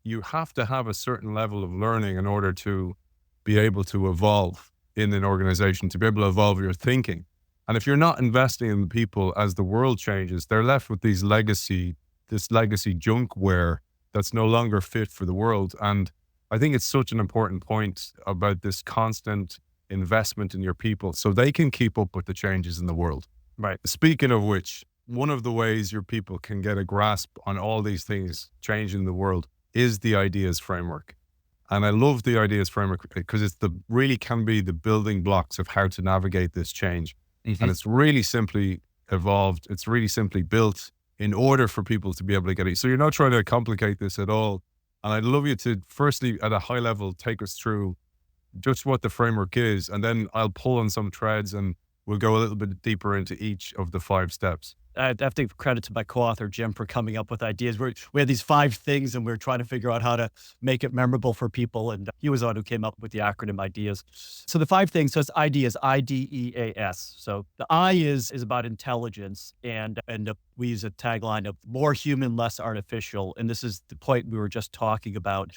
you have to have a certain level of learning in order to be able to evolve in an organization, to be able to evolve your thinking. And if you're not investing in people as the world changes, they're left with this legacy junkware that's no longer fit for the world. And I think it's such an important point about this constant investment in your people so they can keep up with the changes in the world. Right. Speaking of which, one of the ways your people can get a grasp on all these things changing the world is the ideas framework. And I love the ideas framework because really can be the building blocks of how to navigate this change. Mm-hmm. And it's really simply evolved. It's really simply built in order for people to be able to get it. So you're not trying to complicate this at all. And I'd love you to firstly, at a high level, take us through just what the framework is, and then I'll pull on some threads and we'll go a little bit deeper into each of the 5 steps. I have to give credit to my co-author, Jim, for coming up with ideas. We had these 5 things and we're trying to figure out how to make it memorable for people. And he was the one who came up with the acronym IDEAS. So the 5 things, so it's IDEAS, IDEAS. So the I is about intelligence. And we use a tagline of more human, less artificial. And this is the point we were just talking about.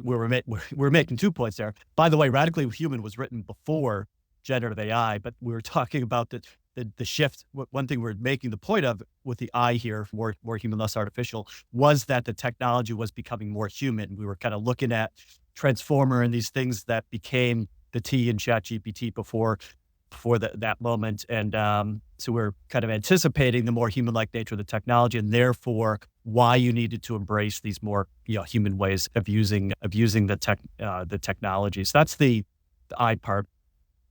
We're making 2 points there. By the way, Radically Human was written before generative AI, but we were talking about the shift. One thing we're making the point of with the I here, more human, less artificial, was that the technology was becoming more human. We were kind of looking at Transformer and these things that became the T in ChatGPT before that moment. And so we're kind of anticipating the more human-like nature of the technology, and therefore why you needed to embrace these more human ways of using the technology. So that's the I part.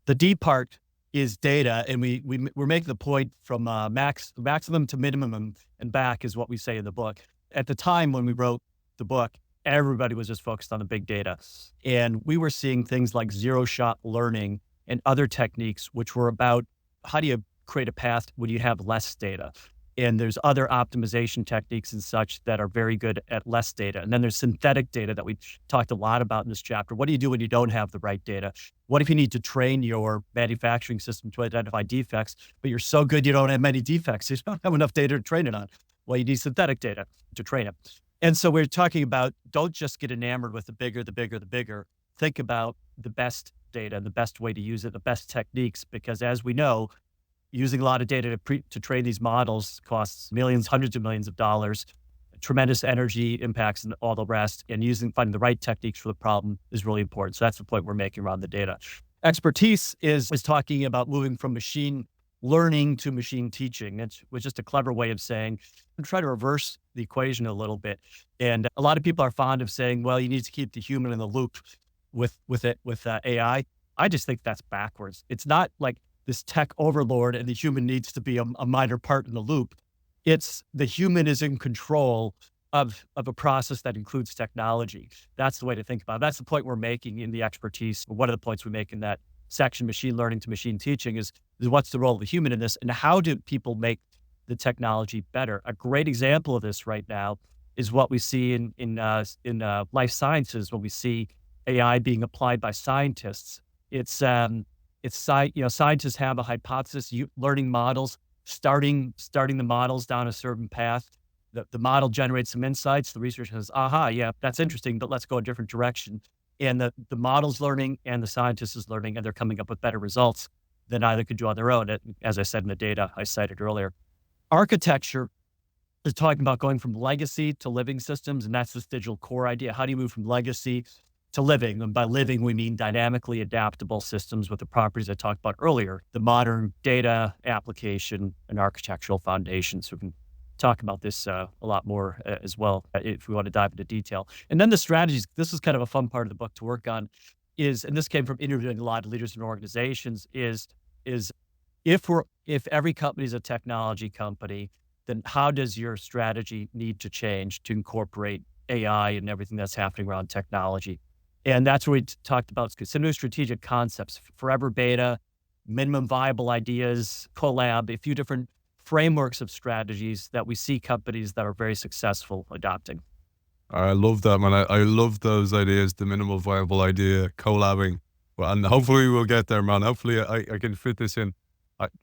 The D part is data, and we're making the point from maximum to minimum and back is what we say in the book. At the time when we wrote the book, everybody was just focused on the big data, and we were seeing things like zero-shot learning and other techniques, which were about how do you create a path when you have less data. And there's other optimization techniques and such that are very good at less data. And then there's synthetic data that we talked a lot about in this chapter. What do you do when you don't have the right data? What if you need to train your manufacturing system to identify defects, but you're so good you don't have many defects, you don't have enough data to train it on? Well, you need synthetic data to train it. And so we're talking about, don't just get enamored with the bigger. Think about the best data, the best way to use it, the best techniques, because as we know, using a lot of data to train these models costs millions, hundreds of millions of dollars, tremendous energy impacts and all the rest, and finding the right techniques for the problem is really important. So that's the point we're making around the data. Expertise is talking about moving from machine learning to machine teaching. It was just a clever way of saying, try to reverse the equation a little bit. And a lot of people are fond of saying, well, you need to keep the human in the loop with AI. I just think that's backwards. It's not like this tech overlord and the human needs to be a minor part in the loop. It's the human is in control of a process that includes technology. That's the way to think about it. That's the point we're making in the expertise. One of the points we make in that section, machine learning to machine teaching, is what's the role of the human in this, and how do people make the technology better? A great example of this right now is what we see in life sciences when we see AI being applied by scientists. Scientists have a hypothesis, learning models, starting the models down a certain path. The model generates some insights. The researcher says, aha, yeah, that's interesting, but let's go a different direction. And the model's learning and the scientist is learning, and they're coming up with better results than either could do on their own, as I said in the data I cited earlier. Architecture is talking about going from legacy to living systems, and that's this digital core idea. How do you move from legacy to living? And by living, we mean dynamically adaptable systems with the properties I talked about earlier, the modern data application and architectural foundations. So we can talk about this a lot more as well if we want to dive into detail. And then the strategies. This is kind of a fun part of the book to work on. And this came from interviewing a lot of leaders and organizations. Is if every company is a technology company, then how does your strategy need to change to incorporate AI and everything that's happening around technology? And that's where we talked about some new strategic concepts: forever beta, minimum viable ideas, collab, a few different frameworks of strategies that we see companies that are very successful adopting. I love that, man. I love those ideas, the minimal viable idea, collabing. Well, and hopefully we'll get there, man. Hopefully I can fit this in.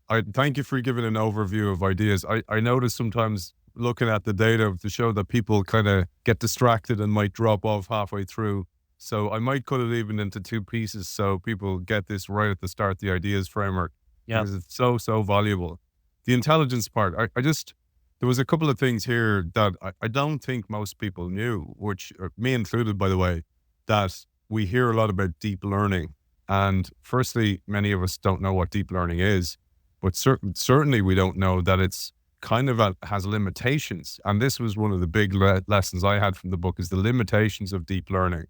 I thank you for giving an overview of ideas. I notice sometimes looking at the data to show that people kind of get distracted and might drop off halfway through. So I might cut it even into two pieces so people get this right at the start, the ideas framework, Yeah. because it's so valuable. The intelligence part, there was a couple of things here that I don't think most people knew, which me included, by the way, that we hear a lot about deep learning. And firstly, many of us don't know what deep learning is, but certainly we don't know that it's kind of has limitations. And this was one of the big lessons I had from the book, is the limitations of deep learning.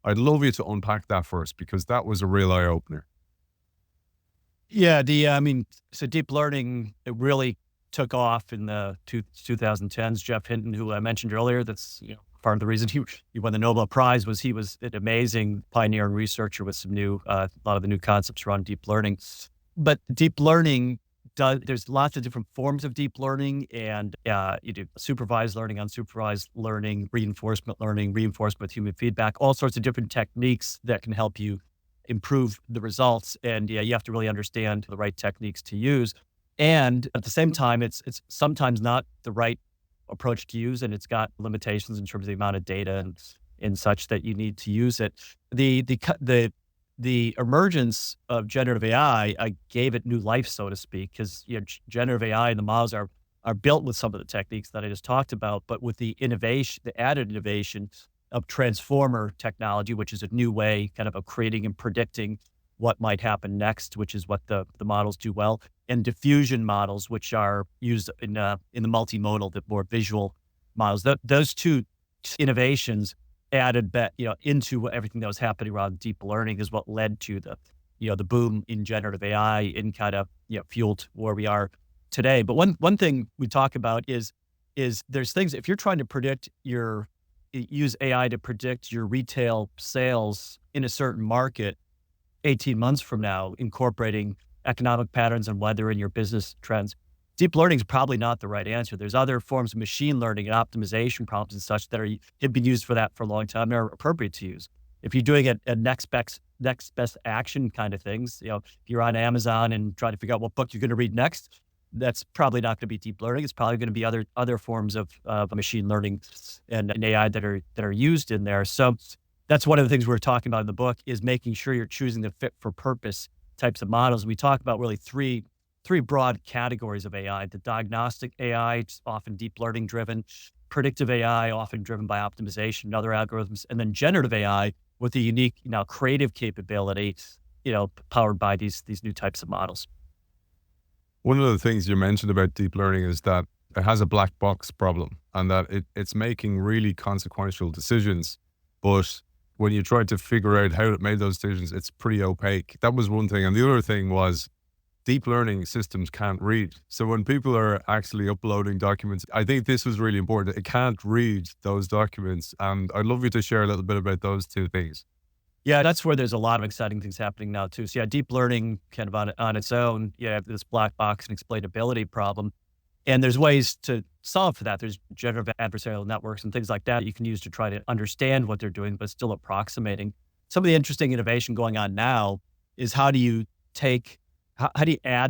I'd love you to unpack that first, because that was a real eye opener. Yeah, so deep learning, it really took off in the 2010s. Jeff Hinton, who I mentioned earlier, that's part of the reason he won the Nobel Prize, was he was an amazing pioneer and researcher with some a lot of the new concepts around deep learning. But deep learning there's lots of different forms of deep learning, and you do supervised learning, unsupervised learning, reinforcement with human feedback, all sorts of different techniques that can help you improve the results. And you have to really understand the right techniques to use. And at the same time, it's sometimes not the right approach to use, and it's got limitations in terms of the amount of data and such that you need to use it. The emergence of generative AI, I gave it new life, so to speak, because generative AI and the models are built with some of the techniques that I just talked about, but with the added innovation of transformer technology, which is a new way kind of creating and predicting what might happen next, which is what the models do well, and diffusion models, which are used in the multimodal, the more visual models. Those two innovations added into everything that was happening around deep learning is what led to the boom in generative AI and kind of fueled where we are today. But one thing we talk about is there's things, if you're trying to use AI to predict your retail sales in a certain market 18 months from now, incorporating economic patterns and weather in your business trends, deep learning is probably not the right answer. There's other forms of machine learning and optimization problems and such that have been used for that for a long time and are appropriate to use. If you're doing a next best action kind of things, if you're on Amazon and trying to figure out what book you're going to read next, that's probably not going to be deep learning. It's probably going to be other forms of machine learning and AI that are used in there. So that's one of the things we're talking about in the book, is making sure you're choosing the fit for purpose types of models. We talk about really three broad categories of AI: the diagnostic AI, it's often deep learning driven; predictive AI, often driven by optimization and other algorithms; and then generative AI with the unique, creative capability, powered by these new types of models. One of the things you mentioned about deep learning is that it has a black box problem and that it's making really consequential decisions. But when you try to figure out how it made those decisions, it's pretty opaque. That was one thing. And the other thing was deep learning systems can't read. So when people are actually uploading documents, I think this was really important. It can't read those documents. And I'd love you to share a little bit about those two things. Yeah, that's where there's a lot of exciting things happening now too. So yeah, deep learning kind of on its own, you have this black box and explainability problem. And there's ways to solve for that. There's generative adversarial networks and things like that you can use to try to understand what they're doing, but still approximating. Some of the interesting innovation going on now is how do you add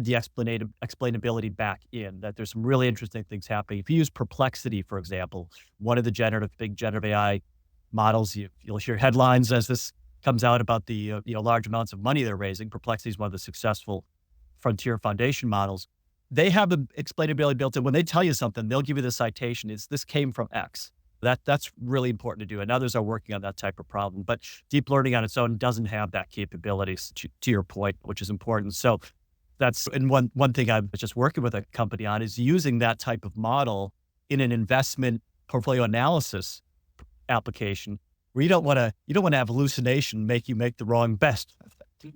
the explainability back in? That there's some really interesting things happening. If you use Perplexity, for example, one of the big generative AI models, you'll hear headlines as this comes out about the large amounts of money they're raising. Perplexity is one of the successful frontier foundation models. They have the explainability built in. When they tell you something, they'll give you the citation. This came from X. That's really important to do. And others are working on that type of problem. But deep learning on its own doesn't have that capabilities to your point, which is important. So and one thing I was just working with a company on is using that type of model in an investment portfolio analysis application where you don't want to have hallucination make you make the wrong bet.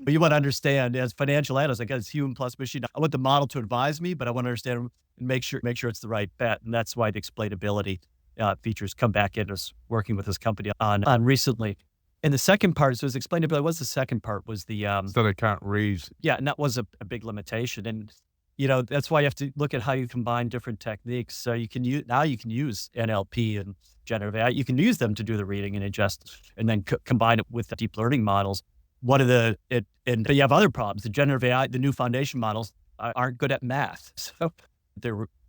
But you want to understand as financial analysts, I guess human plus machine. I want the model to advise me, but I want to understand and make sure it's the right bet. And that's why the explainability features come back in us working with this company on recently. And the second part, so as explainability, what's the second part was the So they can't read. yeah, and that was a big limitation. And that's why you have to look at how you combine different techniques. So you can use NLP and generative AI. You can use them to do the reading and adjust, and then combine it with the deep learning models. But you have other problems. The generative AI, the new foundation models aren't good at math. So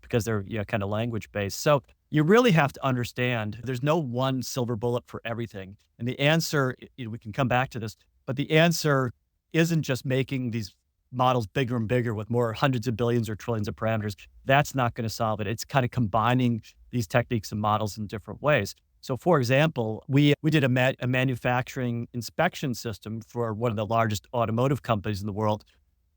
because they're kind of language based. So you really have to understand there's no one silver bullet for everything. And the answer, we can come back to this, but the answer isn't just making these models bigger and bigger with more hundreds of billions or trillions of parameters. That's not going to solve it. It's kind of combining these techniques and models in different ways. So for example, we did a manufacturing inspection system for one of the largest automotive companies in the world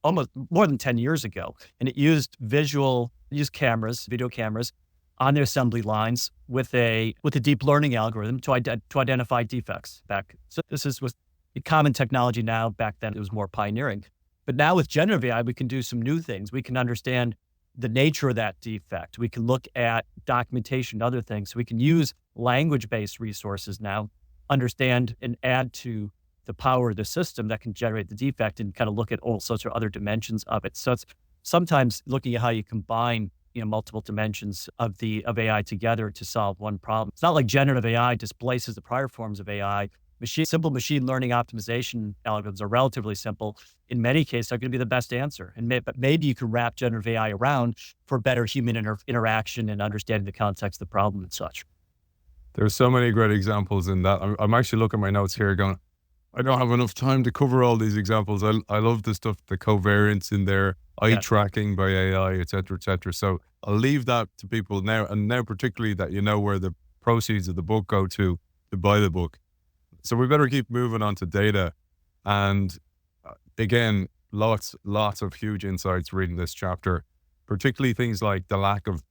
almost more than 10 years ago. And it used video cameras on their assembly lines with a deep learning algorithm to identify defects back. So this is with common technology now. Back then it was more pioneering. But now with generative AI, we can do some new things. We can understand the nature of that defect. We can look at documentation, other things. So we can use language-based resources now, understand and add to the power of the system that can generate the defect and kind of look at all sorts of other dimensions of it. So it's sometimes looking at how you combine multiple dimensions of AI together to solve one problem. It's not like generative AI displaces the prior forms of AI. Simple machine learning optimization algorithms are relatively simple. In many cases, are going to be the best answer. But maybe you can wrap generative AI around for better human interaction and understanding the context of the problem and such. There's so many great examples in that. I'm actually looking at my notes here going, I don't have enough time to cover all these examples. I love the stuff, the covariance in there, eye tracking by AI, et cetera, et cetera. So I'll leave that to people now. And now particularly that where the proceeds of the book go to buy the book. So we better keep moving on to data. And again, lots of huge insights reading this chapter, particularly things like the lack of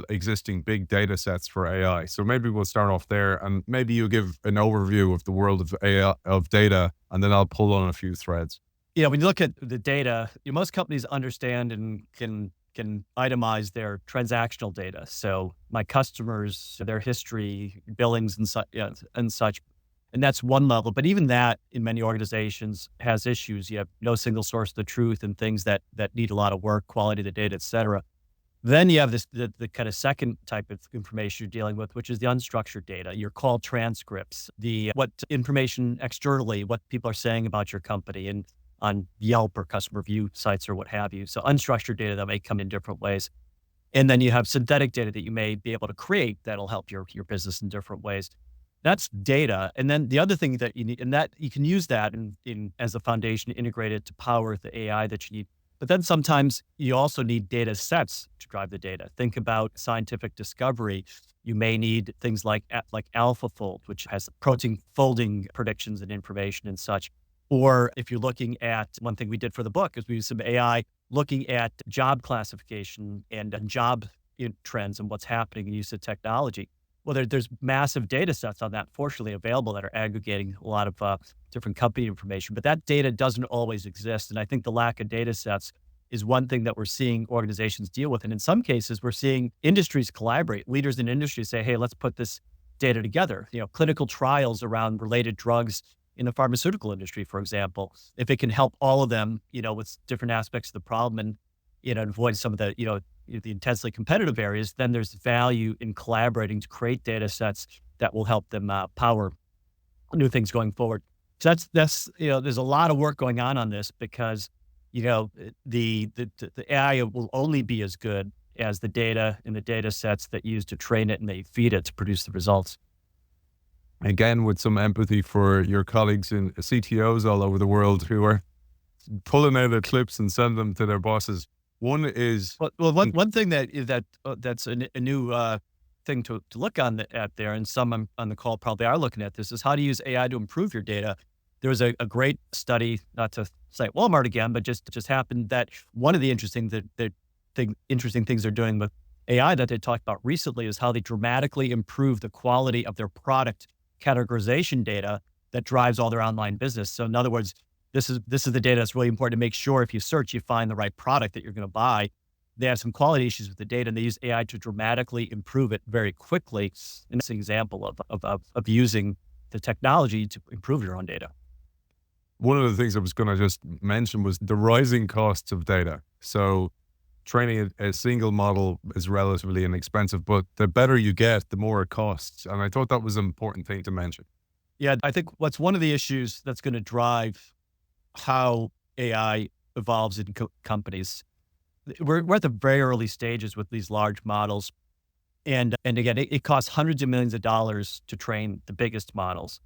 existing big data sets for AI. So maybe we'll start off there and maybe you give an overview of the world of AI, of data, and then I'll pull on a few threads. When you look at the data, most companies understand and can itemize their transactional data. So my customers, their history, billings and such. And that's one level. But even that in many organizations has issues. You have no single source of the truth and things that need a lot of work, quality of the data, et cetera. Then you have the kind of second type of information you're dealing with, which is the unstructured data, your call transcripts, what information externally, what people are saying about your company and on Yelp or customer review sites or what have you. So unstructured data that may come in different ways. And then you have synthetic data that you may be able to create that'll help your business in different ways. That's data. And then the other thing that you need, and that you can use that in as a foundation integrated to power the AI that you need. But then sometimes you also need data sets to drive the data. Think about scientific discovery. You may need things like AlphaFold, which has protein folding predictions and information and such. Or if you're looking at one thing we did for the book is we used some AI looking at job classification and job trends and what's happening in use of technology. Well, there's massive data sets on that, fortunately, available that are aggregating a lot of different company information, but that data doesn't always exist. And I think the lack of data sets is one thing that we're seeing organizations deal with. And in some cases, we're seeing industries collaborate. Leaders in industries say, hey, let's put this data together. Clinical trials around related drugs in the pharmaceutical industry, for example, if it can help all of them, with different aspects of the problem and, avoid some of the, the intensely competitive areas, then there's value in collaborating to create data sets that will help them power new things going forward. So that's there's a lot of work going on this because, the AI will only be as good as the data and the data sets that you use to train it and they feed it to produce the results. Again, with some empathy for your colleagues in CTOs all over the world who are pulling out the clips and sending them to their bosses. One is one thing that's a new thing to look at there, and some on the call probably are looking at this, is how to use AI to improve your data. There was a great study, not to cite Walmart again, but just happened that one of the interesting things they're doing with AI that they talked about recently is how they dramatically improve the quality of their product categorization data that drives all their online business. So in other words, this is the data that's really important to make sure if you search, you find the right product that you're going to buy. They have some quality issues with the data, and they use AI to dramatically improve it very quickly. And it's an example of using the technology to improve your own data. One of the things I was going to just mention was the rising costs of data. So training a single model is relatively inexpensive, but the better you get, the more it costs. And I thought that was an important thing to mention. Yeah, I think what's one of the issues that's going to drive how AI evolves in companies. We're at the very early stages with these large models. And again, it costs hundreds of millions of dollars to train the biggest models.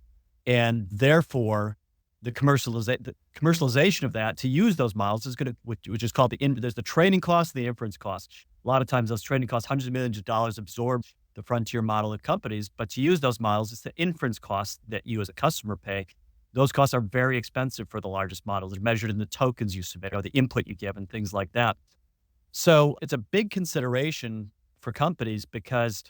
And therefore, the commercialization of that to use those models is going to, which is called there's the training cost and the inference cost. A lot of times those training costs, hundreds of millions of dollars absorb the frontier model of companies, but to use those models, it's the inference costs that you as a customer pay. Those costs are very expensive for the largest models. They're measured in the tokens you submit or the input you give and things like that. So it's a big consideration for companies because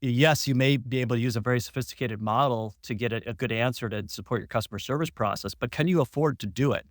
yes, you may be able to use a very sophisticated model to get a good answer to support your customer service process, but can you afford to do it?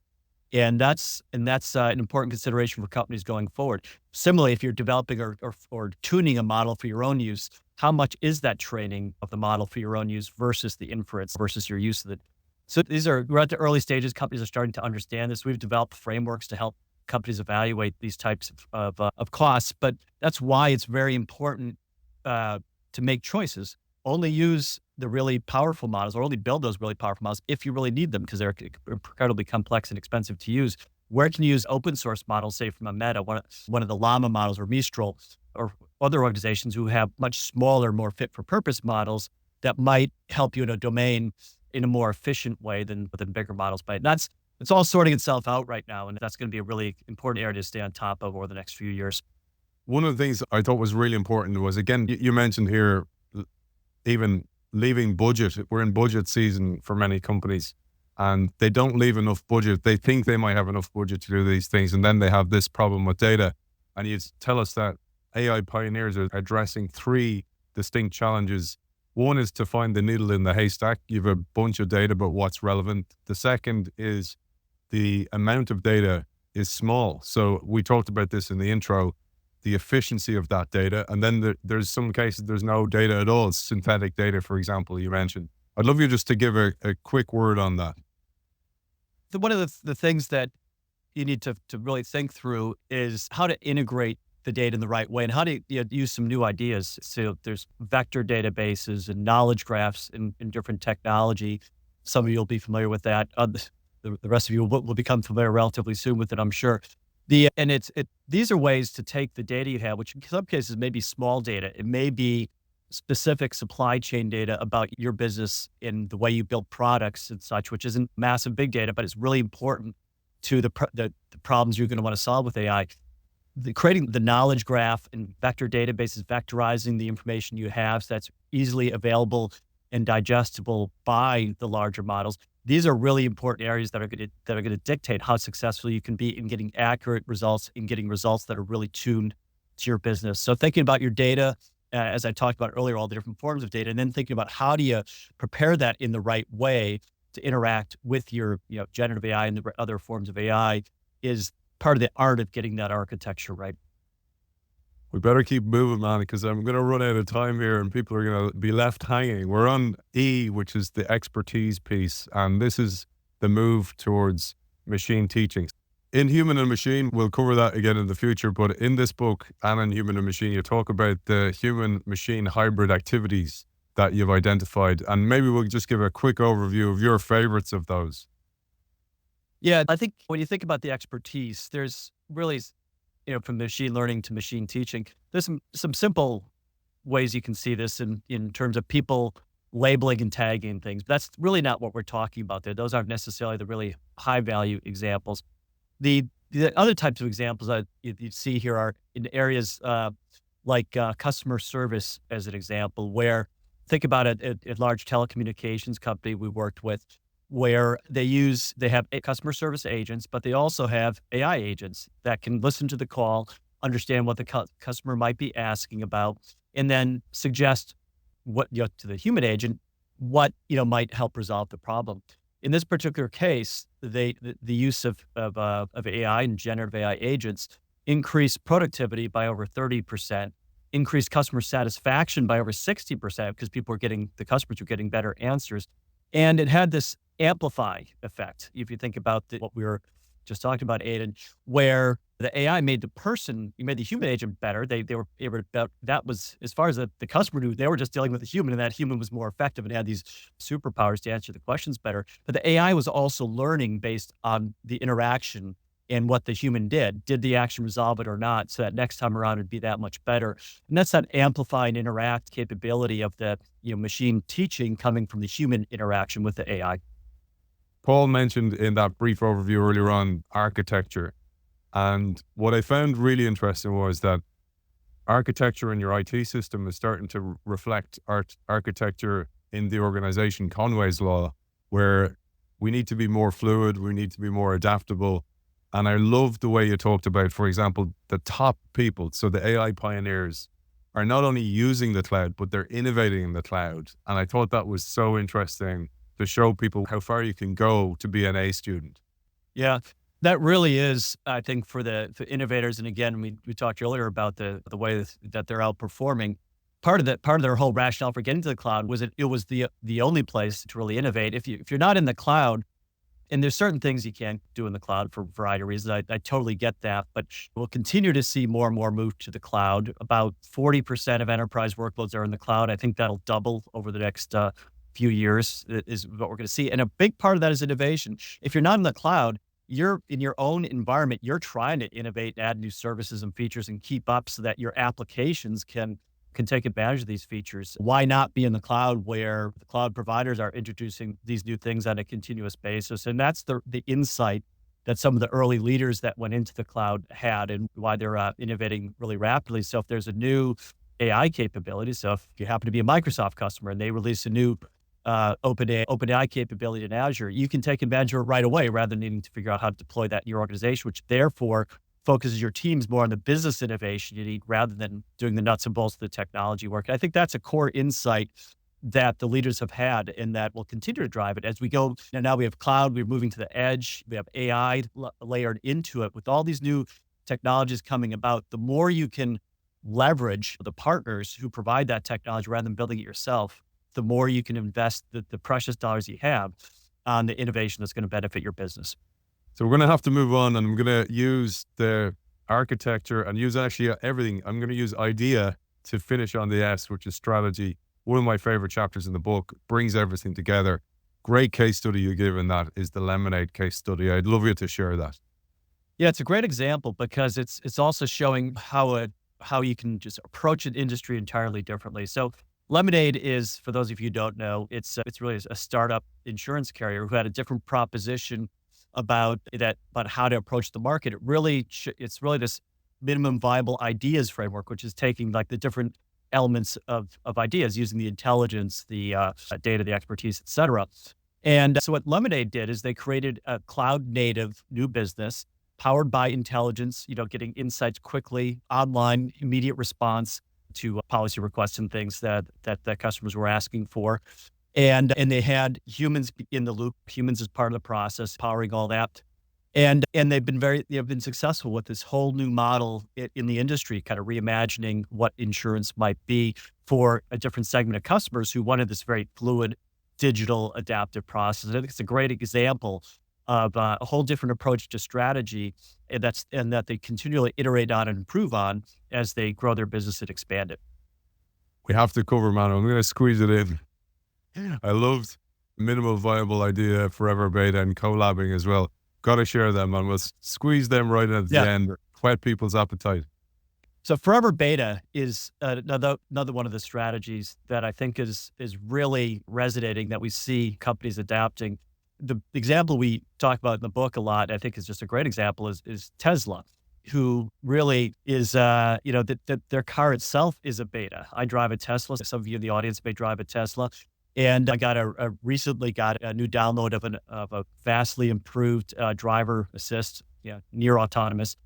And that's an important consideration for companies going forward. Similarly, if you're developing or tuning a model for your own use, how much is that training of the model for your own use versus the inference versus your use of it? So we're at the early stages. Companies are starting to understand this. We've developed frameworks to help companies evaluate these types of costs, but that's why it's very important to make choices. Only use the really powerful models or only build those really powerful models if you really need them because they're incredibly complex and expensive to use. Where can you use open source models, say from a Meta, one of the Llama models or Mistral or other organizations who have much smaller, more fit for purpose models that might help you in a domain in a more efficient way than bigger models. But it's all sorting itself out right now. And that's going to be a really important area to stay on top of over the next few years. One of the things I thought was really important was, again, you mentioned here, even leaving budget. We're in budget season for many companies and they don't leave enough budget. They think they might have enough budget to do these things. And then they have this problem with data. And you tell us that AI pioneers are addressing three distinct challenges. One is to find the needle in the haystack. You have a bunch of data, but what's relevant? The second is the amount of data is small. So we talked about this in the intro, the efficiency of that data. And then there's some cases there's no data at all. It's synthetic data, for example, you mentioned. I'd love you just to give a quick word on that. One of the things that you need to really think through is how to integrate the data in the right way and how to use some new ideas. So there's vector databases and knowledge graphs in different technology. Some of you will be familiar with that. The rest of you will become familiar relatively soon with it, I'm sure. These are ways to take the data you have, which in some cases may be small data. It may be specific supply chain data about your business and the way you build products and such, which isn't massive big data, but it's really important to the problems you're going to want to solve with AI. Creating the knowledge graph and vector databases, vectorizing the information you have so that's easily available and digestible by the larger models. These are really important areas that are going to dictate how successful you can be in getting accurate results, in getting results that are really tuned to your business. So thinking about your data, as I talked about earlier, all the different forms of data, and then thinking about how do you prepare that in the right way to interact with your, generative AI and the other forms of AI is part of the art of getting that architecture right. We better keep moving, man, because I'm going to run out of time here and people are going to be left hanging. We're on E, which is the expertise piece, and this is the move towards machine teaching. In Human and Machine, we'll cover that again in the future, but in this book and in Human and Machine, you talk about the human-machine hybrid activities that you've identified, and maybe we'll just give a quick overview of your favorites of those. Yeah, I think when you think about the expertise, there's really, from machine learning to machine teaching, there's some simple ways you can see this in terms of people labeling and tagging things. But that's really not what we're talking about there. Those aren't necessarily the really high value examples. The other types of examples that you see here are in areas like customer service, as an example, where think about it, a large telecommunications company we worked with, where they have customer service agents, but they also have AI agents that can listen to the call, understand what the customer might be asking about, and then suggest what, to the human agent, what, might help resolve the problem. In this particular case, the use of AI and generative AI agents increased productivity by over 30%, increased customer satisfaction by over 60% because the customers were getting better answers. And it had this amplify effect. If you think about what we were just talking about, Aidan, where the AI made the human agent better. They were able to, that was, as far as the customer knew, they were just dealing with a human, and that human was more effective and had these superpowers to answer the questions better. But the AI was also learning based on the interaction and what the human did. Did the action resolve it or not? So that next time around it'd be that much better. And that's that amplify and interact capability of the machine teaching coming from the human interaction with the AI. Paul mentioned in that brief overview earlier on architecture. And what I found really interesting was that architecture in your IT system is starting to reflect architecture in the organization, Conway's Law, where we need to be more fluid, we need to be more adaptable. And I love the way you talked about, for example, the top people. So the AI pioneers are not only using the cloud, but they're innovating in the cloud. And I thought that was so interesting to show people how far you can go to be an A student. Yeah, that really is, I think, for innovators. And again, we talked earlier about the way that they're outperforming. Part of their whole rationale for getting to the cloud was it was the only place to really innovate. If you're not in the cloud, and there's certain things you can't do in the cloud for a variety of reasons. I totally get that, but we'll continue to see more and more move to the cloud. About 40% of enterprise workloads are in the cloud. I think that'll double over the next few years is what we're going to see. And a big part of that is innovation. If you're not in the cloud, you're in your own environment, you're trying to innovate, add new services and features and keep up so that your applications can take advantage of these features. Why not be in the cloud where the cloud providers are introducing these new things on a continuous basis? And that's the insight that some of the early leaders that went into the cloud had and why they're innovating really rapidly. So if there's a new AI capability, so if you happen to be a Microsoft customer and they release a new OpenAI capability in Azure, you can take advantage of it right away rather than needing to figure out how to deploy that in your organization, which therefore focuses your teams more on the business innovation you need rather than doing the nuts and bolts of the technology work. I think that's a core insight that the leaders have had and that will continue to drive it as we go. And now we have cloud, we're moving to the edge, we have AI layered into it with all these new technologies coming about. The more you can leverage the partners who provide that technology rather than building it yourself, the more you can invest the precious dollars you have on the innovation that's going to benefit your business. So we're going to have to move on, and I'm going to use the architecture and use actually everything. I'm going to use idea to finish on the S, which is strategy. One of my favorite chapters in the book, brings everything together. Great case study you give in that is the Lemonade case study. I'd love you to share that. Yeah, it's a great example because it's also showing how you can just approach an industry entirely differently. So Lemonade is, for those of you who don't know, it's really a startup insurance carrier who had a different proposition about how to approach the market. It's really this minimum viable ideas framework, which is taking like the different elements of ideas using the intelligence, the data, the expertise, et cetera, And so what Lemonade did is they created a cloud native new business powered by intelligence, getting insights quickly, online, immediate response to policy requests and things that customers were asking for. And they had humans in the loop, humans as part of the process, powering all that. And they've been successful with this whole new model in the industry, kind of reimagining what insurance might be for a different segment of customers who wanted this very fluid, digital, adaptive process. I think it's a great example of a whole different approach to strategy, and that they continually iterate on and improve on as they grow their business and expand it. We have to cover, man. I'm going to squeeze it in. I loved minimal viable idea, forever beta, and Colabbing as well. Got to share them, and we'll squeeze them right at the end. Whet people's appetite. So forever beta is another one of the strategies that I think is really resonating, that we see companies adapting. The example we talk about in the book a lot, I think is just a great example, is Tesla, who really is, that their car itself is a beta. I drive a Tesla. Some of you in the audience may drive a Tesla. And I recently got a new download of a vastly improved driver assist, near autonomous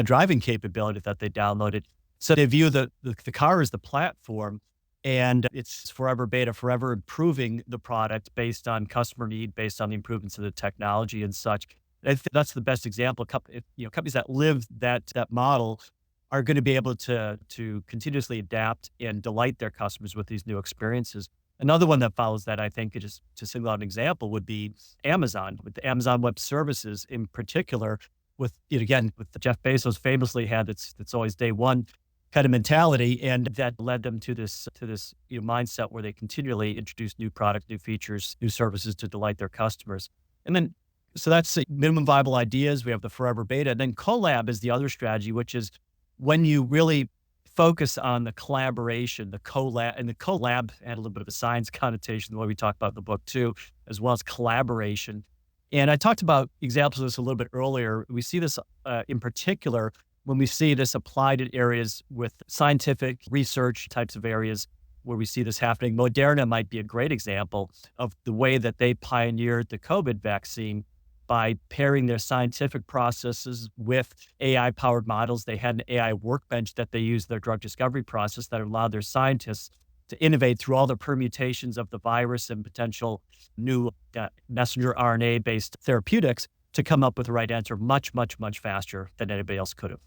driving capability that they downloaded. So they view the car as the platform, and it's forever beta, forever improving the product based on customer need, based on the improvements of the technology and such. I think that's the best example. Companies that live that model are going to be able to continuously adapt and delight their customers with these new experiences. Another one that follows that, I think, just to single out an example, would be Amazon, with the Amazon Web Services in particular. With Jeff Bezos famously had it's always day one kind of mentality, and that led them to this mindset where they continually introduce new product, new features, new services to delight their customers. And then, so that's minimum viable ideas. We have the forever beta. And then collab is the other strategy, which is when you really focus on the collaboration, the collab had a little bit of a science connotation, the way we talk about in the book too, as well as collaboration. And I talked about examples of this a little bit earlier. We see this in particular when we see this applied in areas with scientific research types of areas where we see this happening. Moderna might be a great example of the way that they pioneered the COVID vaccine by pairing their scientific processes with AI-powered models. They had an AI workbench that they used their drug discovery process that allowed their scientists to innovate through all the permutations of the virus and potential new messenger RNA-based therapeutics to come up with the right answer much, much, much faster than anybody else could have.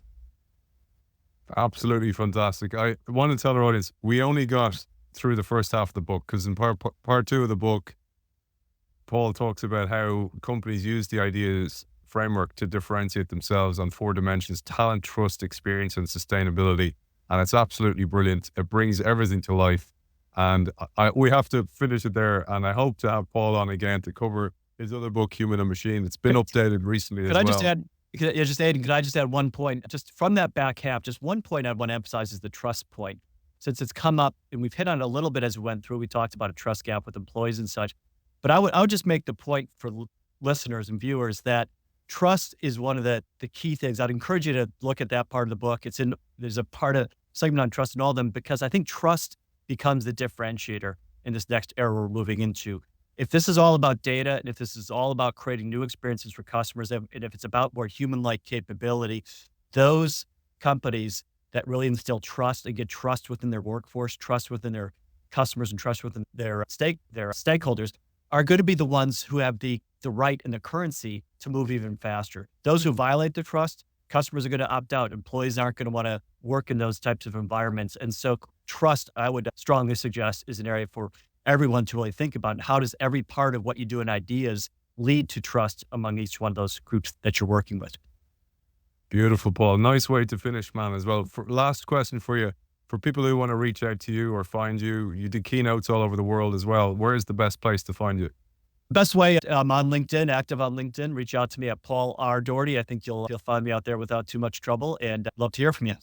Absolutely fantastic. I want to tell our audience, we only got through the first half of the book, because in part two of the book, Paul talks about how companies use the ideas framework to differentiate themselves on 4 dimensions: talent, trust, experience, and sustainability. And it's absolutely brilliant. It brings everything to life. And we have to finish it there. And I hope to have Paul on again to cover his other book, Human and Machine. It's been updated recently as well. Aidan, could I just add one point? Just from that back half, just one point I want to emphasize is the trust point. Since it's come up, and we've hit on it a little bit as we went through, we talked about a trust gap with employees and such. But I would just make the point for listeners and viewers that trust is one of the key things. I'd encourage you to look at that part of the book. There's a part of segment on trust in all of them, because I think trust becomes the differentiator in this next era we're moving into. If this is all about data, and if this is all about creating new experiences for customers, and if it's about more human-like capability, those companies that really instill trust and get trust within their workforce, trust within their customers, and trust within their stakeholders are going to be the ones who have the right and the currency to move even faster. Those who violate the trust, customers are going to opt out. Employees aren't going to want to work in those types of environments. And so trust, I would strongly suggest, is an area for everyone to really think about. How does every part of what you do in ideas lead to trust among each one of those groups that you're working with? Beautiful, Paul. Nice way to finish, man, as well. Last question for you. For people who want to reach out to you or find you, you do keynotes all over the world as well. Where is the best place to find you? Best way, I'm on LinkedIn, active on LinkedIn. Reach out to me at Paul R. Daugherty. I think you'll find me out there without too much trouble, and I'd love to hear from you.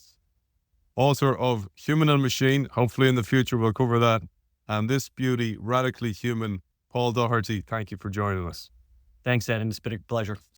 Author of Human and Machine. Hopefully in the future we'll cover that. And this beauty, radically human, Paul Daugherty, thank you for joining us. Thanks, Aidan. It's been a pleasure.